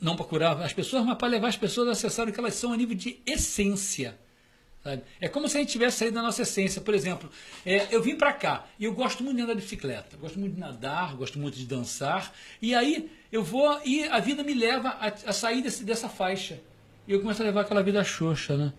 G: não para curar as pessoas, mas para levar as pessoas a acessar o que elas são a nível de essência. Sabe? É como se a gente tivesse saído da nossa essência. Por exemplo, eu vim para cá e eu gosto muito de andar de bicicleta, gosto muito de nadar, gosto muito de dançar. E aí eu vou e a vida me leva a sair dessa faixa. E eu começo a levar aquela vida xoxa, né?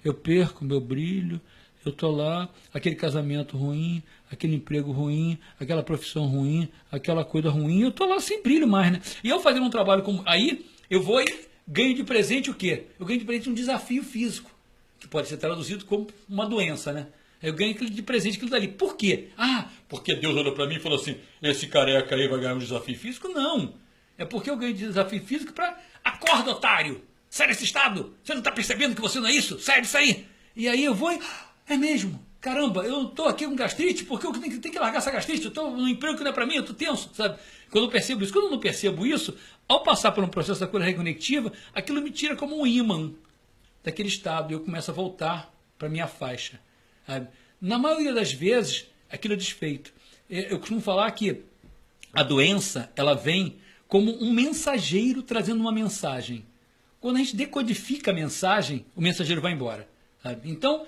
G: Eu perco meu brilho, eu tô lá, aquele casamento ruim, aquele emprego ruim, aquela profissão ruim, aquela coisa ruim, eu tô lá sem brilho mais, né? E eu fazendo um trabalho como... Aí eu vou e ganho de presente o quê? Eu ganho de presente um desafio físico, que pode ser traduzido como uma doença, né? Eu ganho de presente aquilo dali. Por quê? Ah, porque Deus olhou para mim e falou assim, esse careca aí vai ganhar um desafio físico? Não. É porque eu ganho de desafio físico para... Acorda, otário! Sai desse estado! Você não está percebendo que você não é isso? Sai disso aí! E aí eu vou e... É mesmo? Caramba, eu estou aqui com gastrite porque eu tenho que largar essa gastrite. Eu estou num emprego que não é para mim, eu estou tenso, sabe? Quando eu percebo isso, quando eu não percebo isso, ao passar por um processo da cura reconectiva, aquilo me tira como um ímã daquele estado e eu começo a voltar para a minha faixa. Sabe? Na maioria das vezes, aquilo é desfeito. Eu costumo falar que a doença, ela vem como um mensageiro trazendo uma mensagem. Quando a gente decodifica a mensagem, o mensageiro vai embora. Sabe? Então,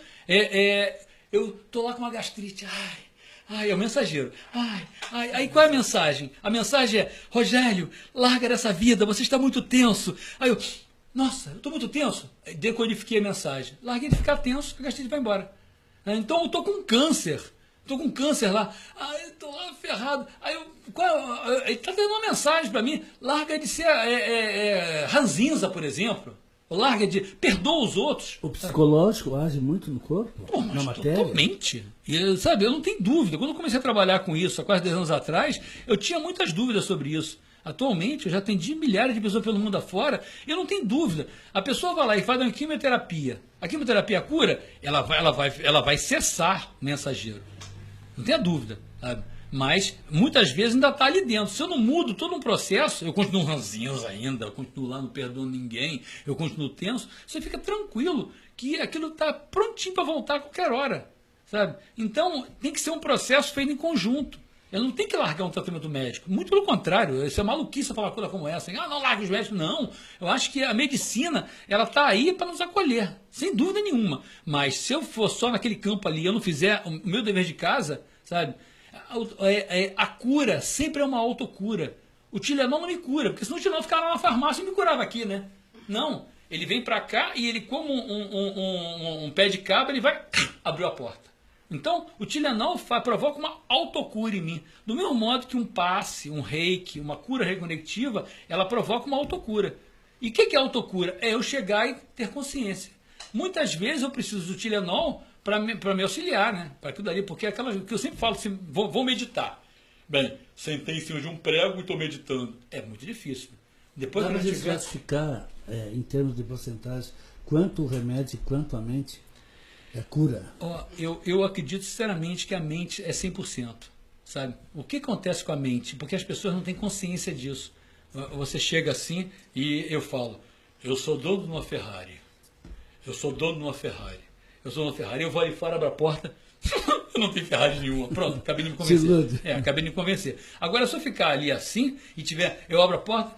G: eu estou lá com uma gastrite, é o mensageiro, aí qual é a mensagem? A mensagem é, Rogério, larga dessa vida, você está muito tenso. Aí eu, nossa, eu estou muito tenso. Decodifiquei a mensagem, larguei de ficar tenso, a gastrite vai embora. Então eu estou com câncer, lá, eu estou lá ferrado. Aí ele está dando uma mensagem para mim, larga de ser ranzinza, por exemplo. Larga de... Perdoa os outros.
E: O psicológico age muito no corpo?
G: Pô, mas na matéria? Totalmente. E, sabe, eu não tenho dúvida. Quando eu comecei a trabalhar com isso, há quase 10 anos atrás, eu tinha muitas dúvidas sobre isso. Atualmente, eu já atendi milhares de pessoas pelo mundo afora, e eu não tenho dúvida. A pessoa vai lá e faz uma quimioterapia. A quimioterapia cura, ela vai cessar o mensageiro. Não tenha dúvida, sabe? Mas, muitas vezes, ainda está ali dentro. Se eu não mudo todo um processo, eu continuo ranzinhos ainda, eu continuo lá, não perdoo ninguém, eu continuo tenso, você fica tranquilo que aquilo está prontinho para voltar a qualquer hora, sabe? Então, tem que ser um processo feito em conjunto. Eu não tenho que largar um tratamento médico. Muito pelo contrário, isso é maluquice falar uma coisa como essa. Não largue os médicos. Não. Eu acho que a medicina, ela está aí para nos acolher, sem dúvida nenhuma. Mas se eu for só naquele campo ali, eu não fizer o meu dever de casa, sabe? A cura sempre é uma autocura. O Tilenol não me cura, porque senão o Tilenol ficava lá na farmácia e me curava aqui, né? Não, ele vem para cá e ele, como um pé de cabra, ele vai abrir a porta. Então, o Tilenol provoca uma autocura em mim. Do mesmo modo que um passe, um reiki, uma cura reconectiva, ela provoca uma autocura. E o que é autocura? É eu chegar e ter consciência. Muitas vezes eu preciso do Tilenol para me auxiliar, né? Para aquilo dali, porque é aquela que eu sempre falo assim, vou meditar. Bem, sentei em cima de um prego e estou meditando. É muito difícil. Depois
E: dá para classificar, em termos de porcentagem, quanto o remédio e quanto a mente é cura?
G: Eu acredito sinceramente que a mente é 100%. Sabe? O que acontece com a mente? Porque as pessoas não têm consciência disso. Você chega assim e eu falo, eu sou dono de uma Ferrari. Eu sou dono de uma Ferrari. Eu vou ali fora, abro a porta, eu não tenho Ferrari nenhuma. Pronto, acabei de me convencer. Acabei de me convencer. Agora, se eu ficar ali assim e eu abro a porta,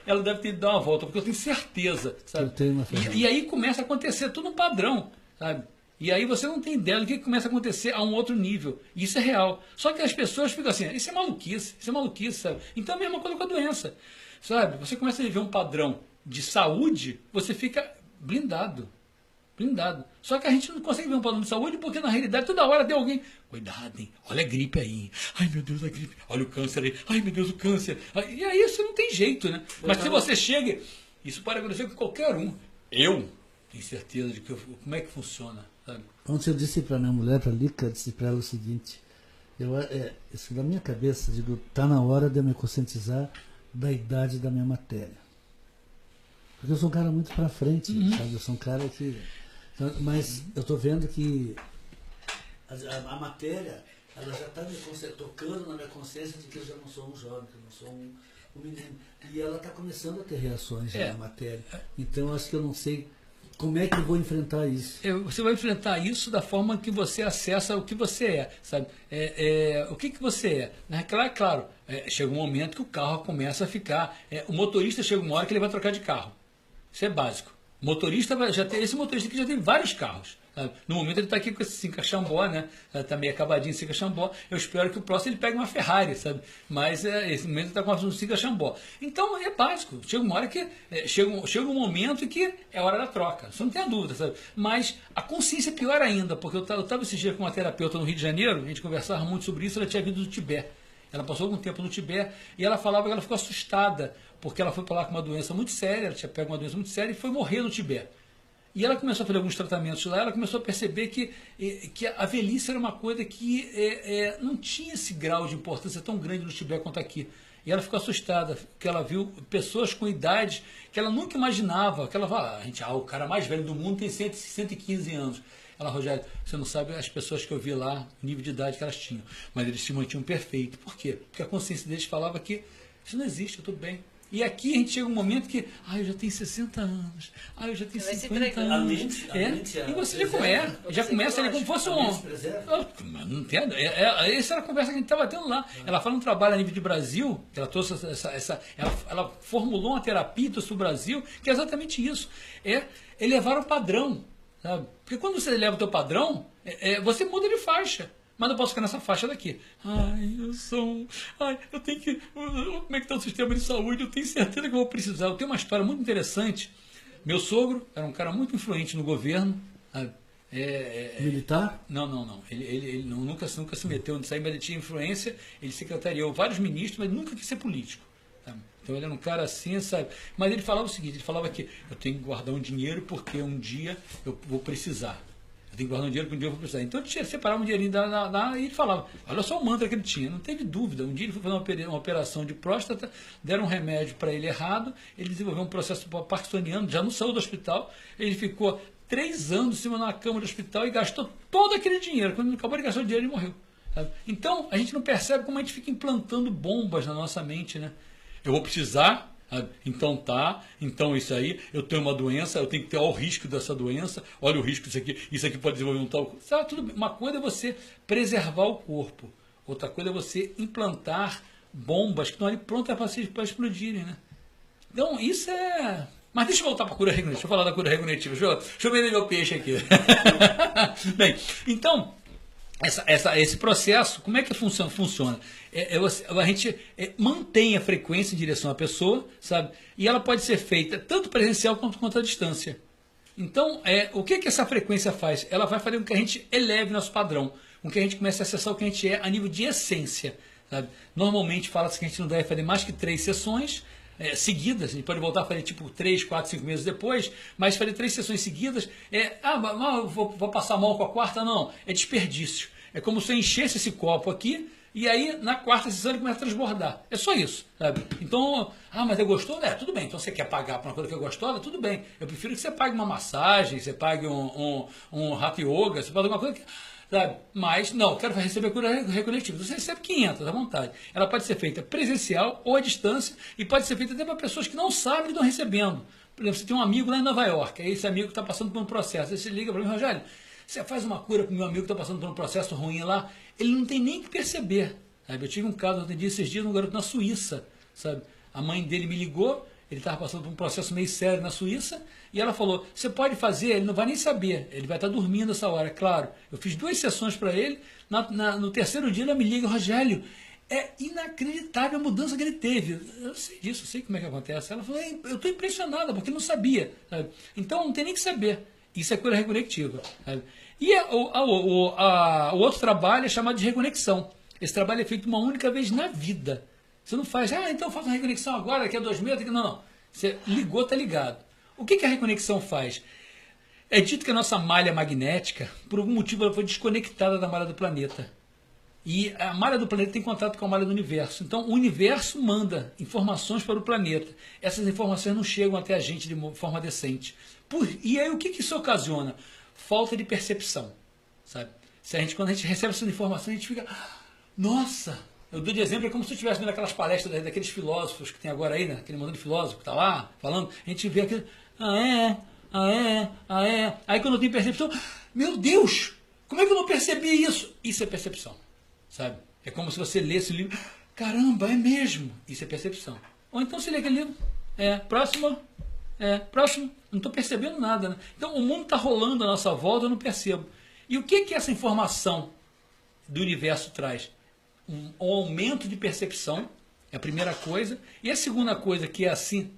G: ela deve ter que dar uma volta, porque eu tenho certeza, sabe?
E: Eu tenho uma Ferrari.
G: E aí começa a acontecer tudo um padrão, sabe? E aí você não tem ideia do que começa a acontecer a um outro nível. E isso é real. Só que as pessoas ficam assim, isso é maluquice, sabe? Então é a mesma coisa com a doença, sabe? Você começa a viver um padrão de saúde, você fica blindado. blindado. Só que a gente não consegue ver um plano de saúde porque, na realidade, toda hora tem alguém. Cuidado, hein? Olha a gripe aí. Ai, meu Deus, a gripe. Olha o câncer aí. Ai, meu Deus, o câncer. E aí isso não tem jeito, né? Mas se você chega, isso pode acontecer com qualquer um. Eu tenho certeza de como é que funciona, sabe?
E: Ontem eu disse para minha mulher, para a Lica, eu disse para ela o seguinte, isso na minha cabeça, digo, está na hora de eu me conscientizar da idade da minha matéria. Porque eu sou um cara muito para frente, sabe? Eu sou um cara que... Mas eu estou vendo que a matéria, ela já está tocando na minha consciência de que eu já não sou um jovem, que eu não sou um menino. E ela está começando a ter reações já na matéria. Então, acho que eu não sei como é que eu vou enfrentar isso.
G: Você vai enfrentar isso da forma que você acessa o que você é, sabe? O que você é? Claro, chega um momento que o carro começa a ficar... o motorista chega uma hora que ele vai trocar de carro. Isso é básico. O motorista esse motorista aqui já tem vários carros. Sabe? No momento ele está aqui com esse Cinca-Chambó, né? Está meio acabadinho esse Cinca-Chambó. Eu espero que o próximo ele pegue uma Ferrari, sabe? Mas esse momento ele está com um Cinca-Chambó. Então é básico. Chega uma hora que chega um momento em que é hora da troca. Você não tem a dúvida, sabe? Mas a consciência é pior ainda, porque eu estava esse dia com uma terapeuta no Rio de Janeiro, a gente conversava muito sobre isso, ela tinha vindo do Tibete. Ela passou algum tempo no Tibete e ela falava que ela ficou assustada, porque ela foi para lá com uma doença muito séria, ela tinha pego uma doença muito séria e foi morrer no Tibete. E ela começou a fazer alguns tratamentos lá, ela começou a perceber que a velhice era uma coisa que não tinha esse grau de importância tão grande no Tibete quanto aqui. E ela ficou assustada, porque ela viu pessoas com idades que ela nunca imaginava, que ela fala, o cara mais velho do mundo tem 115 anos. Ela, Rogério, você não sabe as pessoas que eu vi lá, o nível de idade que elas tinham, mas eles se mantinham perfeito. Por quê? Porque a consciência deles falava que isso não existe, eu estou bem. E aqui a gente chega um momento que, eu já tenho 60 anos, eu já tenho 50 anos. E você já começa ali como fosse não tem, essa era a conversa que a gente estava tendo lá. Ela fala um trabalho a nível de Brasil, que ela trouxe ela formulou uma terapia para o Brasil, que é exatamente isso, elevar o padrão. Sabe? Porque quando você eleva o teu padrão, você muda de faixa. Mas eu posso ficar nessa faixa daqui. Eu tenho que... Como é que está o sistema de saúde? Eu tenho certeza que eu vou precisar. Eu tenho uma história muito interessante. Meu sogro era um cara muito influente no governo.
E: Militar?
G: Não. Ele nunca se meteu nisso aí, mas ele tinha influência. Ele secretariou vários ministros, mas nunca quis ser político. Sabe? Então ele era um cara assim, sabe? Mas ele falava o seguinte, ele falava que eu tenho que guardar um dinheiro porque um dia eu vou precisar. Eu tenho que guardar um dinheiro porque um dia eu vou precisar. Então ele separava um dinheirinho e ele falava, olha só o mantra que ele tinha, não teve dúvida. Um dia ele foi fazer uma operação de próstata, deram um remédio para ele errado, ele desenvolveu um processo parkinsoniano, já não saiu do hospital, ele ficou 3 anos em cima de uma cama do hospital e gastou todo aquele dinheiro. Quando ele acabou de gastar o dinheiro, ele morreu. Sabe? Então a gente não percebe como a gente fica implantando bombas na nossa mente, né? Eu vou precisar, então isso aí, eu tenho uma doença, eu tenho que ter o risco dessa doença, olha o risco isso aqui pode desenvolver um tal... Sabe, tudo bem. Uma coisa é você preservar o corpo, outra coisa é você implantar bombas que estão ali prontas para explodirem, né? Então isso é... Mas deixa eu voltar para a cura regulativa, deixa eu falar da cura regulativa, deixa eu vender meu peixe aqui. Bem, então... Esse processo, como é que funciona? A gente mantém a frequência em direção à pessoa, sabe? E ela pode ser feita tanto presencial quanto à distância. Então, o que essa frequência faz? Ela vai fazer com que a gente eleve nosso padrão, com que a gente comece a acessar o que a gente é a nível de essência. Sabe? Normalmente fala-se que a gente não deve fazer mais que 3 sessões, seguidas, a gente pode voltar a fazer tipo 3, 4, 5 meses depois, mas fazer 3 sessões seguidas, vou passar mal com a quarta, não, é desperdício. É como se eu enchesse esse copo aqui, e aí na quarta sessão ele começa a transbordar. É só isso, sabe? Então, mas é gostoso? Tudo bem. Então você quer pagar por uma coisa que é gostosa? Tudo bem. Eu prefiro que você pague uma massagem, você pague um hatha yoga, você pague alguma coisa que... Sabe? Mas, não, quero receber a cura regulativa. Você recebe 500 à vontade. Ela pode ser feita presencial ou à distância e pode ser feita até para pessoas que não sabem que estão recebendo. Por exemplo, você tem um amigo lá em Nova York, aí esse amigo está passando por um processo, aí você liga para mim, Rogério, você faz uma cura para o meu amigo que está passando por um processo ruim lá, ele não tem nem que perceber. Sabe? Eu tive um caso, eu atendi esses dias, um garoto na Suíça, sabe? A mãe dele me ligou, ele estava passando por um processo meio sério na Suíça, e ela falou, você pode fazer, ele não vai nem saber, ele vai estar dormindo essa hora, claro. Eu fiz 2 sessões para ele, no terceiro dia ela me liga, Rogério, é inacreditável a mudança que ele teve. Eu sei disso, eu sei como é que acontece. Ela falou, eu estou impressionada, porque não sabia. Sabe? Então não tem nem que saber. Isso é cura reconectiva. Sabe? E o outro trabalho é chamado de reconexão. Esse trabalho é feito uma única vez na vida. Você não faz, então eu faço uma reconexão agora, daqui a 2 meses. Não. Você ligou, está ligado. O que a reconexão faz? É dito que a nossa malha magnética, por algum motivo, ela foi desconectada da malha do planeta. E a malha do planeta tem contato com a malha do universo. Então, o universo manda informações para o planeta. Essas informações não chegam até a gente de forma decente. E aí, o que isso ocasiona? Falta de percepção. Sabe? Quando a gente recebe essa informação, a gente fica... Nossa! Eu dou de exemplo, é como se eu estivesse vendo aquelas palestras daqueles filósofos que tem agora aí, né? Aquele mundo de filósofo que está lá falando. A gente vê aquilo... Aí quando eu tenho percepção... Meu Deus! Como é que eu não percebi isso? Isso é percepção. Sabe? É como se você lesse o livro, caramba, é mesmo. Isso é percepção. Ou então você lê aquele livro, próximo, não estou percebendo nada. Né? Então o mundo está rolando à nossa volta, eu não percebo. E o que essa informação do universo traz? Um aumento de percepção, é a primeira coisa. E a segunda coisa que é assim,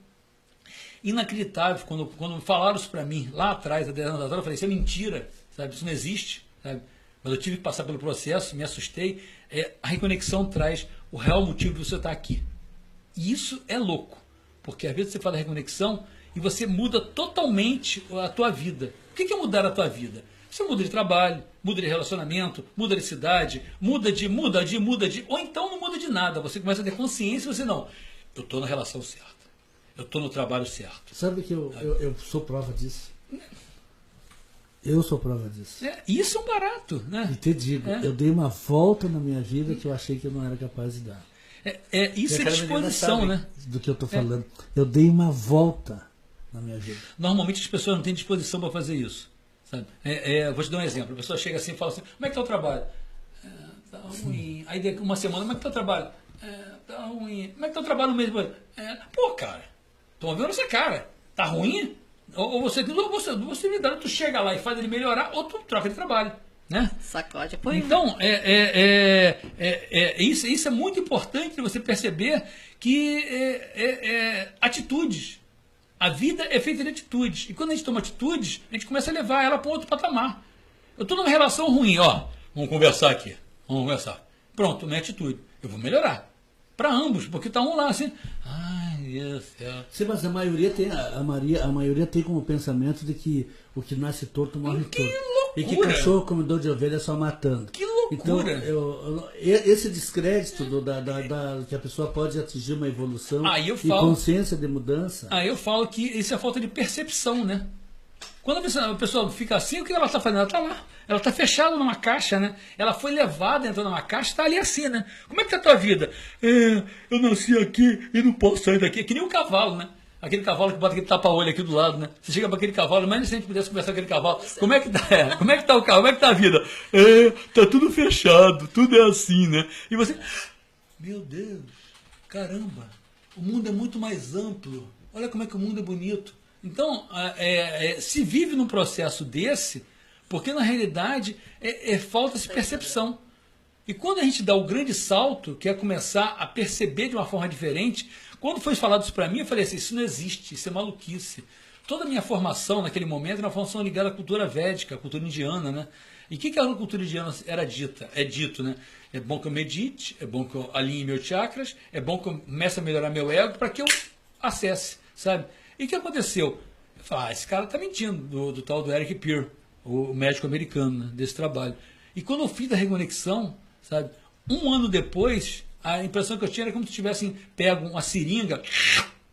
G: inacreditável, quando falaram isso para mim, lá atrás, há 10 anos atrás, eu falei, isso é mentira, sabe? Isso não existe, sabe? Mas eu tive que passar pelo processo, me assustei. A reconexão traz o real motivo de você estar aqui. E isso é louco, porque às vezes você fala reconexão e você muda totalmente a tua vida. O que é mudar a tua vida? Você muda de trabalho, muda de relacionamento, muda de cidade, muda de... Ou então não muda de nada. Você começa a ter consciência e você não. Eu estou na relação certa. Eu estou no trabalho certo.
E: Sabe que eu sou prova disso? Eu sou prova disso.
G: Isso é um barato, né?
E: E te digo, eu dei uma volta na minha vida que eu achei que eu não era capaz de dar.
G: Isso é disposição, né?
E: Do que eu estou falando. Eu dei uma volta na minha vida.
G: Normalmente as pessoas não têm disposição para fazer isso. Sabe? Vou te dar um exemplo. A pessoa chega assim e fala assim, como é que está o trabalho? Tá ruim. Aí daqui uma semana, como é que está o trabalho? Tá ruim. Como é que está o trabalho no mês depois? Pô, cara, estou vendo essa cara. Tá ruim? Ou você me dá, tu chega lá e faz ele melhorar, ou tu troca de trabalho, né?
F: Sacode, apoio.
G: Então, isso é muito importante você perceber que atitudes. A vida é feita de atitudes. E quando a gente toma atitudes, a gente começa a levar ela para outro patamar. Eu estou numa relação ruim, vamos conversar aqui. Vamos conversar. Pronto, minha atitude. Eu vou melhorar. Para ambos, porque está um lá assim... Deus do céu.
E: Sim, mas a maioria tem como pensamento de que o que nasce torto morre torto.
G: Loucura.
E: E que cachorro comedor de ovelha só matando.
G: Que loucura.
E: Então, esse descrédito que a pessoa pode atingir uma evolução e consciência de mudança.
G: Aí eu falo que isso é falta de percepção, né? Quando a pessoa fica assim, o que ela está fazendo? Ela está lá. Ela está fechada numa caixa, né? Ela foi levada, entrou numa caixa, está ali assim, né? Como é que está a tua vida? Eu nasci aqui e não posso sair daqui. É que nem um cavalo, né? Aquele cavalo que bota aquele tapa-olho aqui do lado, né? Você chega para aquele cavalo, mas se a gente pudesse conversar com aquele cavalo, como é que tá? Como é que tá o carro? Como é que tá a vida? Tá tudo fechado, tudo é assim, né? E você, meu Deus, caramba, o mundo é muito mais amplo. Olha como é que o mundo é bonito. Então, se vive num processo desse, porque na realidade falta-se percepção. E quando a gente dá o grande salto, que é começar a perceber de uma forma diferente, quando foi falado isso para mim, eu falei assim, isso não existe, isso é maluquice. Toda a minha formação naquele momento era uma formação ligada à cultura védica, à cultura indiana, né? E o que a cultura indiana era dita? É dito, né? É bom que eu medite, é bom que eu alinhe meus chakras, é bom que eu comece a melhorar meu ego para que eu acesse, sabe? E o que aconteceu? Eu falei, esse cara está mentindo, do tal do Eric Peer, o médico americano, né, desse trabalho. E quando eu fiz a reconexão, sabe, um ano depois, a impressão que eu tinha era como se tivessem pego uma seringa,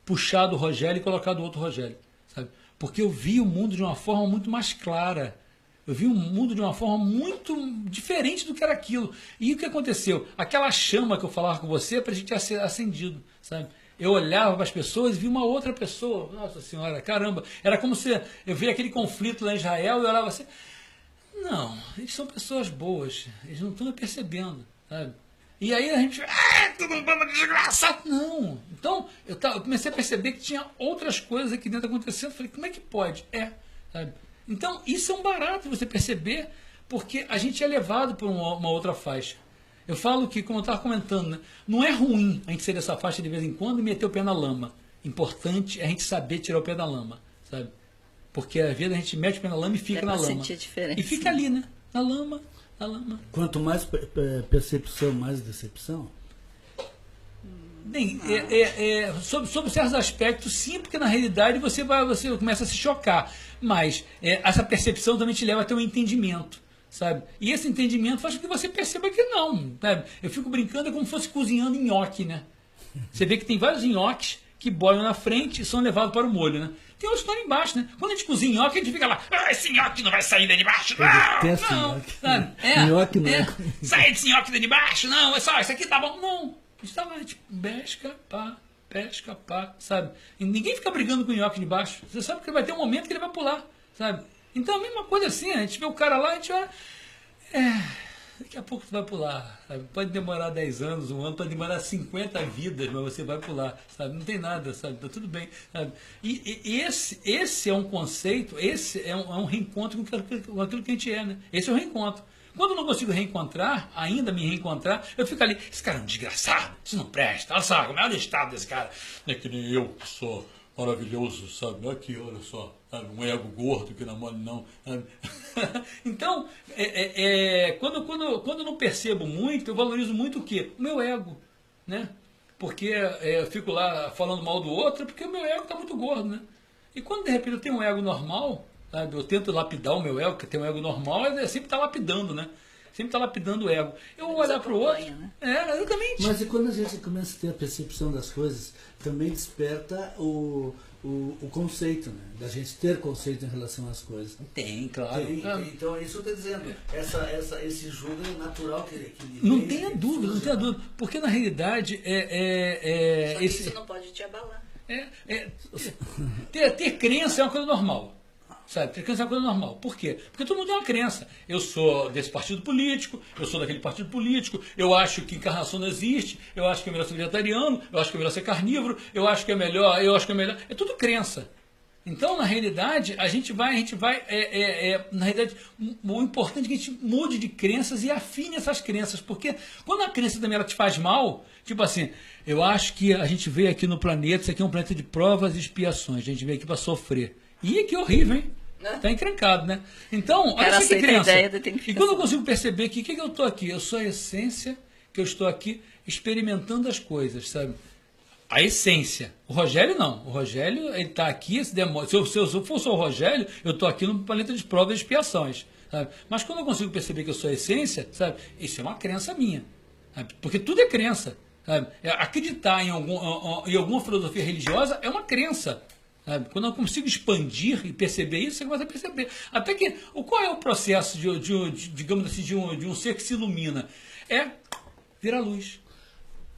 G: puxado o Rogério e colocado outro Rogério, sabe? Porque eu vi o mundo de uma forma muito mais clara. Eu vi o mundo de uma forma muito diferente do que era aquilo. E o que aconteceu? Aquela chama que eu falava com você, para a gente ser acendido, sabe? Eu olhava para as pessoas e vi uma outra pessoa. Nossa Senhora, caramba. Era como se eu via aquele conflito lá em Israel e eu olhava assim. Não, eles são pessoas boas. Eles não estão percebendo, sabe? E aí a gente... todo um bando de desgraçado. Não. Então, eu comecei a perceber que tinha outras coisas aqui dentro acontecendo. Falei, como é que pode? Sabe? Então, isso é um barato você perceber, porque a gente é levado por uma outra faixa. Eu falo que, como eu estava comentando, né, não é ruim a gente sair dessa faixa de vez em quando e meter o pé na lama. Importante é a gente saber tirar o pé da lama, sabe? Porque às vezes a gente mete o pé na lama e fica na lama.
F: Sentir a diferença.
G: E fica ali, né? Na lama.
E: Quanto mais percepção, mais decepção?
G: Bem, sobre certos aspectos, sim, porque na realidade você começa a se chocar. Mas essa percepção também te leva a ter um entendimento, sabe? E esse entendimento faz com que você perceba que não, sabe? Eu fico brincando, é como se fosse cozinhando nhoque, né? Você vê que tem vários nhoques que boiam na frente e são levados para o molho, né? Tem outros que estão embaixo, né? Quando a gente cozinha nhoque, a gente fica lá, esse nhoque não vai sair daí de baixo, não,
E: Nhoque não.
G: Sai desse nhoque daí de baixo, não, é só, isso aqui tá bom, não. A gente tá lá, tipo, pesca, pá, sabe? E ninguém fica brigando com o nhoque de baixo. Você sabe que vai ter um momento que ele vai pular, sabe? Então a mesma coisa assim, a gente vê o cara lá, a gente vai... daqui a pouco tu vai pular, sabe? Pode demorar 10 anos, 1 ano, pode demorar 50 vidas, mas você vai pular, sabe? Não tem nada, sabe? Tá tudo bem, sabe? E esse é um conceito, esse é um reencontro com aquilo que a gente é, né? Esse é o reencontro. Quando eu não consigo ainda me reencontrar, eu fico ali, esse cara é um desgraçado, isso não presta, olha só, como é o estado desse cara. É que nem eu, que sou maravilhoso, sabe? Aqui, olha só, sabe? Um ego gordo que não é mole não. Então, quando eu não percebo muito, eu valorizo muito o quê? O meu ego, né? Porque eu fico lá falando mal do outro, porque o meu ego está muito gordo, né? E quando de repente eu tenho um ego normal, sabe? Eu tento lapidar o meu ego, que tem um ego normal, sempre está lapidando, né? Sempre está lapidando o ego. Eu vou olhar para o outro. Né? Exatamente.
E: Mas e quando a gente começa a ter a percepção das coisas, também desperta o conceito, né? Da gente ter conceito em relação às coisas.
G: Tem, claro.
E: Então, é isso que eu estou dizendo. Esse jogo é natural que
G: não tenha dúvida, não tenha dúvida. Porque, na realidade,
F: Só que isso não pode te abalar.
G: Ter crença é uma coisa normal. Sabe? Ter crença é uma coisa normal. Por quê? Porque todo mundo tem uma crença. Eu sou desse partido político, eu sou daquele partido político, eu acho que encarnação não existe, eu acho que é melhor ser vegetariano, eu acho que é melhor ser carnívoro, eu acho que é melhor. É tudo crença. Então, na realidade, a gente vai na realidade, o importante é que a gente mude de crenças e afine essas crenças, porque quando a crença também ela te faz mal, tipo assim, eu acho que a gente veio aqui no planeta, isso aqui é um planeta de provas e expiações, a gente veio aqui para sofrer. E que horrível, hein? Tá encrencado, né? Então, olha só que crença. E quando eu consigo perceber que o que eu estou aqui? Eu sou a essência, que eu estou aqui experimentando as coisas, sabe? A essência. O Rogério não. O Rogério, ele está aqui, se eu for só o Rogério, eu estou aqui no planeta de provas e expiações, sabe? Mas quando eu consigo perceber que eu sou a essência, sabe? Isso é uma crença minha, sabe? Porque tudo é crença, sabe? Acreditar em alguma filosofia religiosa é uma crença. Sabe? Quando eu consigo expandir e perceber isso, você começa a perceber. Até que, qual é o processo digamos assim, de um ser que se ilumina? É virar luz.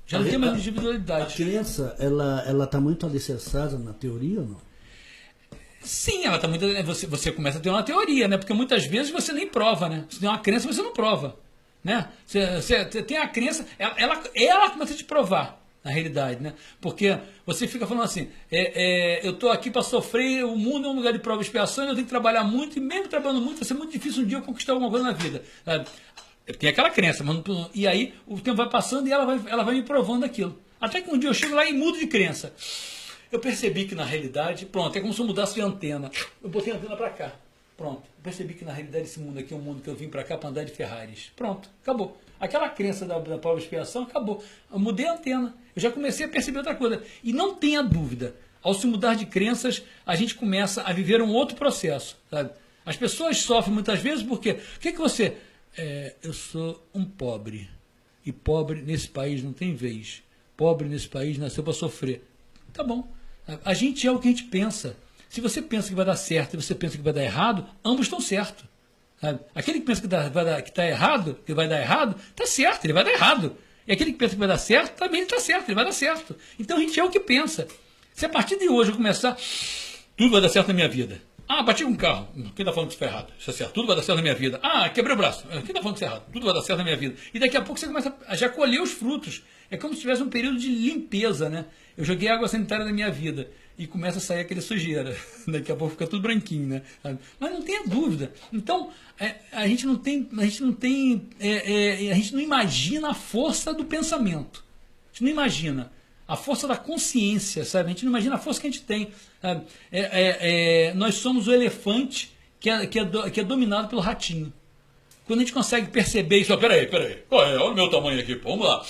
G: Já não tem mais individualidade.
E: A crença, ela está muito alicerçada na teoria ou não?
G: Sim, ela está muito. Você começa a ter uma teoria, né? Porque muitas vezes você nem prova, né? Você tem uma crença, você não prova. Né? Você tem a crença, ela começa a te provar. Na realidade, né? Porque você fica falando assim, eu estou aqui para sofrer, o mundo é um lugar de prova e expiação, eu tenho que trabalhar muito, e mesmo trabalhando muito, vai ser muito difícil um dia eu conquistar alguma coisa na vida. Eu tenho aquela crença, e aí o tempo vai passando e ela vai me provando aquilo. Até que um dia eu chego lá e mudo de crença. Eu percebi que na realidade, pronto, é como se eu mudasse de antena. Eu botei a antena para cá. Pronto. Eu percebi que na realidade esse mundo aqui é um mundo que eu vim para cá para andar de Ferraris. Pronto, acabou. Aquela crença da prova de expiação acabou. Eu mudei a antena. Eu já comecei a perceber outra coisa. E não tenha dúvida, ao se mudar de crenças, a gente começa a viver um outro processo. Sabe? As pessoas sofrem muitas vezes porque... O que você... eu sou um pobre. E pobre nesse país não tem vez. Pobre nesse país nasceu para sofrer. Tá bom. A gente é o que a gente pensa. Se você pensa que vai dar certo e você pensa que vai dar errado, ambos estão certos. Sabe? Aquele que pensa que está errado, que vai dar errado, está certo, ele vai dar errado. E aquele que pensa que vai dar certo, também está certo, ele vai dar certo. Então a gente é o que pensa. Se a partir de hoje eu começar, tudo vai dar certo na minha vida. Ah, bati com um carro. Quem está falando que isso foi errado? Isso é certo, tudo vai dar certo na minha vida. Ah, quebrei o braço. Quem está falando que isso é errado? Tudo vai dar certo na minha vida. E daqui a pouco você começa a já colher os frutos. É como se tivesse um período de limpeza, né? Eu joguei água sanitária na minha vida. E começa a sair aquele sujeira. Daqui a pouco fica tudo branquinho, né? Mas não tenha dúvida. Então, a gente não imagina a força do pensamento. A gente não imagina. a força da consciência, sabe? A gente não imagina a força que a gente tem. Sabe? Nós somos o elefante que é dominado pelo ratinho. Quando a gente consegue perceber isso, peraí, olha o meu tamanho aqui, vamos lá.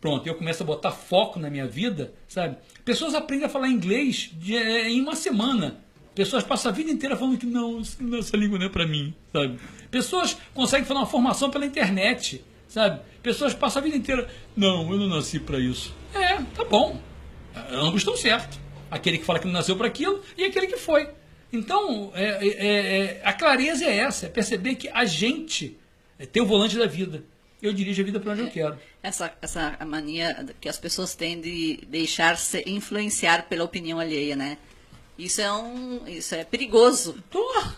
G: Pronto, eu começo a botar foco na minha vida, sabe? Pessoas aprendem a falar inglês em uma semana. Pessoas passam a vida inteira falando que não, essa língua não é pra mim, sabe? Pessoas conseguem fazer uma formação pela internet, sabe? Pessoas passam a vida inteira, não, eu não nasci pra isso. Tá bom. Ambos estão certos. Aquele que fala que não nasceu para aquilo e aquele que foi. Então, a clareza é essa, é perceber que a gente tem o volante da vida. Eu dirijo a vida para onde eu quero.
F: Essa mania que as pessoas têm de deixar-se influenciar pela opinião alheia, né? Isso é perigoso.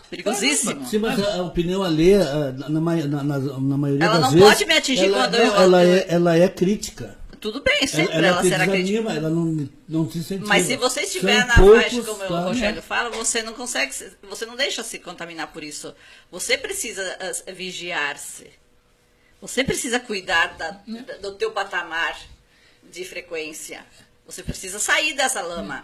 F: Perigosíssimo.
E: Sim, mas a opinião alheia, na maioria
F: ela
E: das vezes... Ela
F: não pode me atingir quando
E: ela é crítica.
F: Tudo bem, sempre ela será crítica.
E: Ela não te incentiva.
F: Mas se você estiver na faixa, como o Rogério fala, você não consegue, você não deixa se contaminar por isso. Você precisa vigiar-se. Você precisa cuidar do teu patamar de frequência. Você precisa sair dessa lama.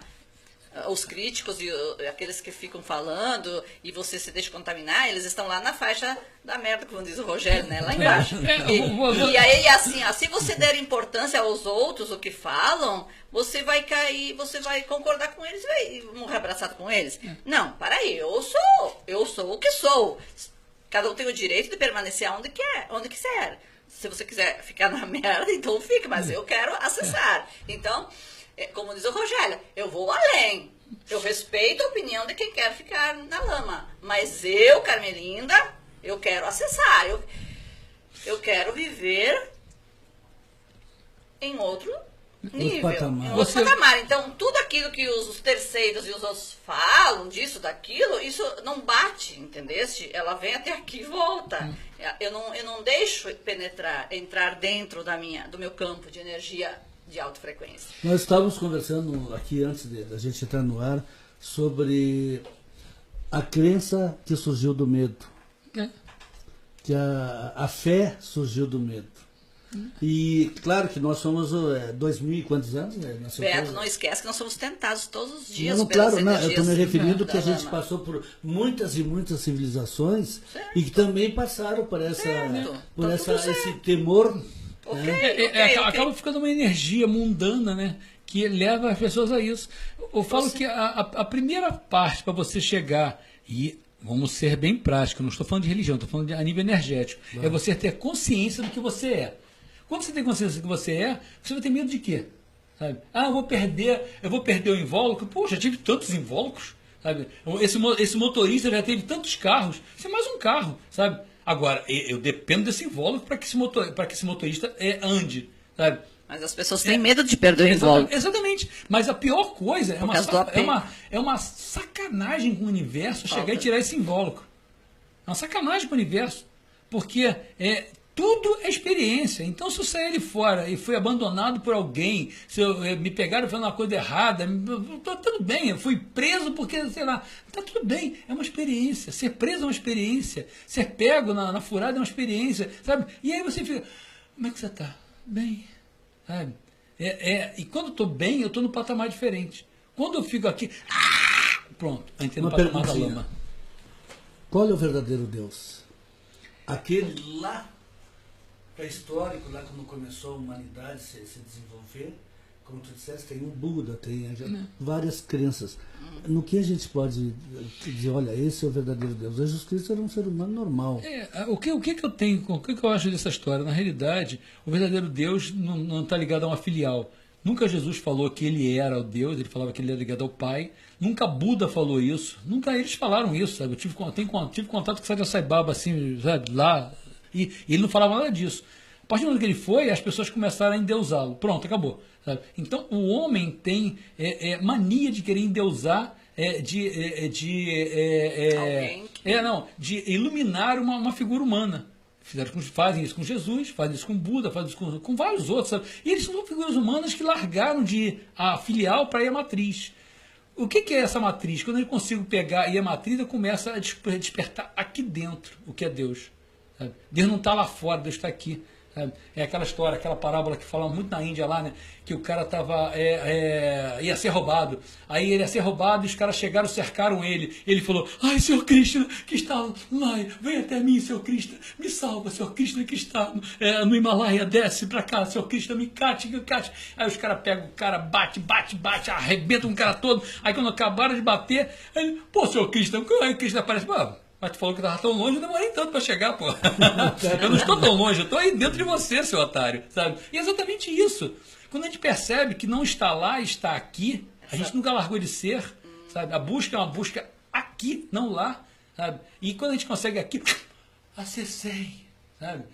F: Os críticos e aqueles que ficam falando e você se deixa contaminar, eles estão lá na faixa da merda, como diz o Rogério, né? Lá embaixo. E aí, assim, se você der importância aos outros, o que falam, você vai cair, você vai concordar com eles e vai morrer abraçado com eles. Não, para aí, eu sou o que sou. Cada um tem o direito de permanecer onde quiser. Se você quiser ficar na merda, então fique, mas eu quero acessar. Então, como diz o Rogério, eu vou além. Eu respeito a opinião de quem quer ficar na lama. Mas eu, Carmelinda, eu quero acessar. Eu quero viver em outro nível. Em outro patamar. Então, tudo aquilo que os terceiros e os outros falam, disso, daquilo, isso não bate, entendeste? Ela vem até aqui e volta. Eu não deixo entrar dentro do meu campo de energia de alta frequência.
E: Nós estávamos conversando aqui, antes da gente entrar no ar, sobre a crença que surgiu do medo. Que a fé surgiu do medo. E claro que nós somos 2000 e quantos anos?
F: Beto, não esquece que nós somos tentados todos os dias.
E: Não, claro, não, eu estou me referindo que a gente passou por muitas e muitas civilizações e que também passaram por esse temor.
G: Acaba ficando uma energia mundana, né? Que leva as pessoas a isso. Eu falo que a primeira parte para você chegar, e vamos ser bem práticos, não estou falando de religião, estou falando a nível energético, é você ter consciência do que você é. Quando você tem consciência do que você é, você vai ter medo de quê? Sabe? Eu vou perder o invólucro. Poxa, já tive tantos invólucros, sabe? Esse motorista já teve tantos carros, isso é mais um carro, sabe? Agora, eu dependo desse invólucro para que esse motorista ande, sabe?
F: Mas as pessoas têm medo de perder o invólucro.
G: Exatamente. Mas a pior coisa é uma sacanagem com o universo chegar e tirar esse invólucro. É uma sacanagem com o universo. Porque tudo é experiência. Então, se eu sair ali fora e fui abandonado por alguém, se me pegaram fazendo uma coisa errada, tá tudo bem. Eu fui preso porque, sei lá, tá tudo bem. É uma experiência. Ser preso é uma experiência. Ser pego na furada é uma experiência, sabe? E aí você fica, como é que você tá? Bem, sabe? E quando eu tô bem, eu tô no patamar diferente. Quando eu fico aqui, pronto, eu entrei no patamar da lama.
E: Qual é o verdadeiro Deus? Aquele lá pré-histórico, lá quando começou a humanidade se desenvolver, como tu disseste, tem o Buda, tem várias crenças. No que a gente pode dizer, olha, esse é o verdadeiro Deus? Jesus Cristo era um ser humano normal.
G: O que eu tenho, o que eu acho dessa história? Na realidade, o verdadeiro Deus não está ligado a uma filial. Nunca Jesus falou que ele era o Deus, ele falava que ele era ligado ao Pai. Nunca Buda falou isso. Nunca eles falaram isso, sabe? Eu tive contato com o Satya Sai Baba, assim, sabe, lá, e ele não falava nada disso. A partir do momento que ele foi, as pessoas começaram a endeusá-lo. Pronto, acabou. Sabe? Então, o homem tem mania de querer endeusar, de iluminar uma figura humana. Fazem isso com Jesus, fazem isso com Buda, fazem isso com vários outros. Sabe? E eles são figuras humanas que largaram de ir a filial para ir a matriz. O que é essa matriz? Quando eu consigo pegar e a matriz, eu começo a despertar aqui dentro o que é Deus. Sabe? Deus não está lá fora, Deus está aqui. sabe? É aquela história, aquela parábola que falam muito na Índia lá, né? Que o cara ia ser roubado. Aí ele ia ser roubado e os caras chegaram, cercaram ele. Ele falou: ai, Senhor Krishna, que está lá, vem até mim, Senhor Krishna, me salva, Senhor Krishna, que está no Himalaia, desce pra cá, Senhor Krishna, me cate. Aí os caras pegam o cara, bate, arrebentam o cara todo. Aí quando acabaram de bater, aí, pô, Senhor Krishna, aí o Krishna aparece, mas tu falou que estava tão longe, eu demorei tanto para chegar, pô. Eu não estou tão longe, eu estou aí dentro de você, seu otário, sabe? E é exatamente isso. Quando a gente percebe que não está lá, está aqui, a gente nunca largou de ser, sabe? A busca é uma busca aqui, não lá, sabe? E quando a gente consegue aqui, acessei, sabe?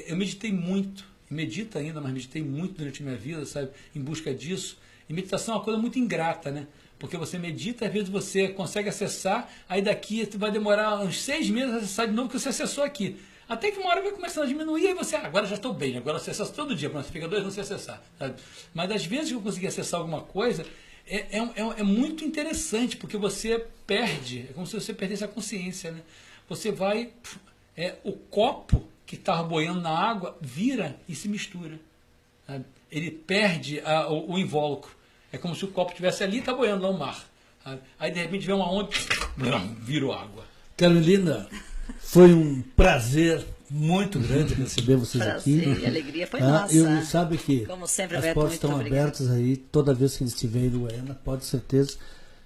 G: Eu meditei muito, medito ainda, mas meditei muito durante a minha vida, sabe? Em busca disso. E meditação é uma coisa muito ingrata, né? Porque você medita, às vezes você consegue acessar, aí daqui vai demorar uns 6 meses a acessar de novo, que você acessou aqui. Até que uma hora vai começando a diminuir, aí você, agora já estou bem, agora você acessa todo dia, você fica 2 anos sem acessar. Sabe? Mas às vezes que eu consegui acessar alguma coisa, é muito interessante, porque você perde, é como se você perdesse a consciência. Né? Você vai, o copo que estava boiando na água vira e se mistura. Sabe? Ele perde o invólucro. É como se o copo estivesse ali e está boiando lá no mar. Sabe? Aí de repente vem uma onda, virou água.
E: Carolina, foi um prazer muito grande receber vocês aqui.
F: Prazer e alegria foi nossa.
E: Eu sabe que
F: como sempre,
E: as
F: Beto,
E: portas estão
F: obrigado.
E: abertas aí, toda vez que eles estiverem em Uruguaiana, pode ter certeza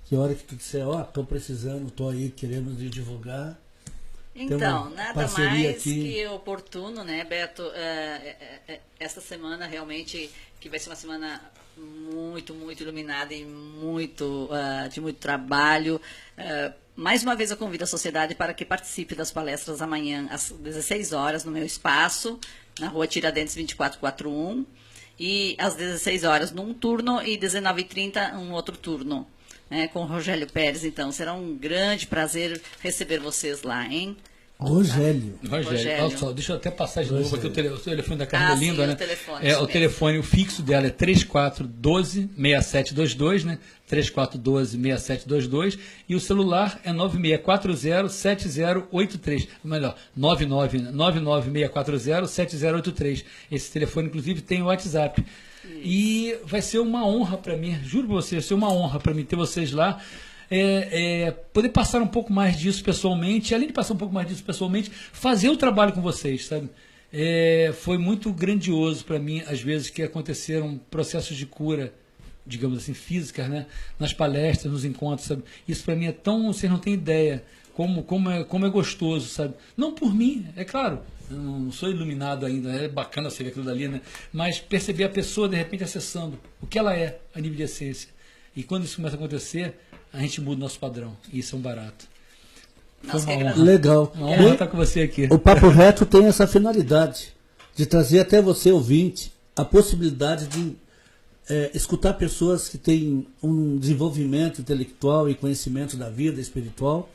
E: que a hora que tu disser, estou precisando, estou aí, queremos divulgar.
F: Então, nada
E: parceria
F: mais
E: aqui.
F: que oportuno, né, Beto? Esta semana realmente, que vai ser uma semana muito, muito iluminada e de muito trabalho. Mais uma vez eu convido a sociedade para que participe das palestras amanhã às 16 horas no meu espaço, na rua Tiradentes 2441, e às 16 horas num turno e 19h30 um outro turno. Com o Rogélio Pérez, então. Será um grande prazer receber vocês lá, hein?
E: Rogélio.
G: Olha só, deixa eu até passar de novo aqui o telefone da Carla Linda, né? O fixo dela é 3412-6722, né? 3412-6722, e o celular é 9640-7083, melhor, 99640-7083. Esse telefone, inclusive, tem o WhatsApp. E vai ser uma honra para mim, juro para você, vai ser uma honra para mim ter vocês lá, poder passar um pouco mais disso pessoalmente, além de passar um pouco mais disso pessoalmente, fazer o trabalho com vocês, sabe? Foi muito grandioso para mim, às vezes, que aconteceram processos de cura, digamos assim, físicas, né? Nas palestras, nos encontros, sabe? Isso para mim é tão, vocês não têm ideia como é gostoso, sabe? Não por mim, é claro. Eu não sou iluminado ainda, é bacana você ver aquilo dali, né? Mas perceber a pessoa, de repente, acessando o que ela é, a nível de essência. E quando isso começa a acontecer, a gente muda o nosso padrão. E isso é um barato.
F: Nossa,
G: foi uma honra.
E: Legal.
G: Uma honra estar com você aqui.
E: O Papo Reto tem essa finalidade de trazer até você, ouvinte, a possibilidade de escutar pessoas que têm um desenvolvimento intelectual e conhecimento da vida espiritual.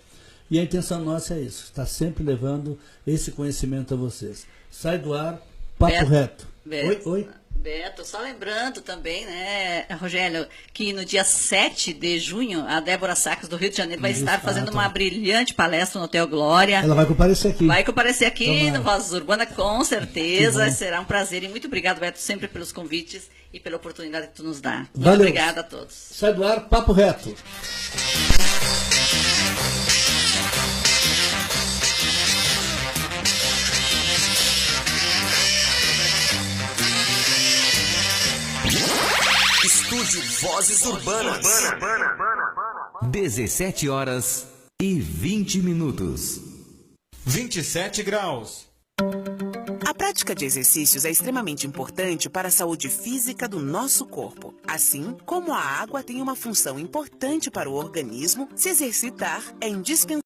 E: E a intenção nossa é isso, estar sempre levando esse conhecimento a vocês. Sai do ar, Papo Reto. Oi.
F: Beto, só lembrando também, né, Rogélio, que no dia 7 de junho, a Débora Sacas, do Rio de Janeiro, vai estar fazendo uma brilhante palestra no Hotel Glória.
E: Ela vai comparecer aqui.
F: Vai comparecer aqui no Vozes Urbana, com certeza. Será um prazer. E muito obrigado, Beto, sempre pelos convites e pela oportunidade que tu nos dá. Muito obrigada a todos.
E: Sai do ar, Papo Reto.
C: Estúdio Vozes Urbanas. 17h20.
D: 27 graus.
B: A prática de exercícios é extremamente importante para a saúde física do nosso corpo. Assim como a água tem uma função importante para o organismo, se exercitar é indispensável.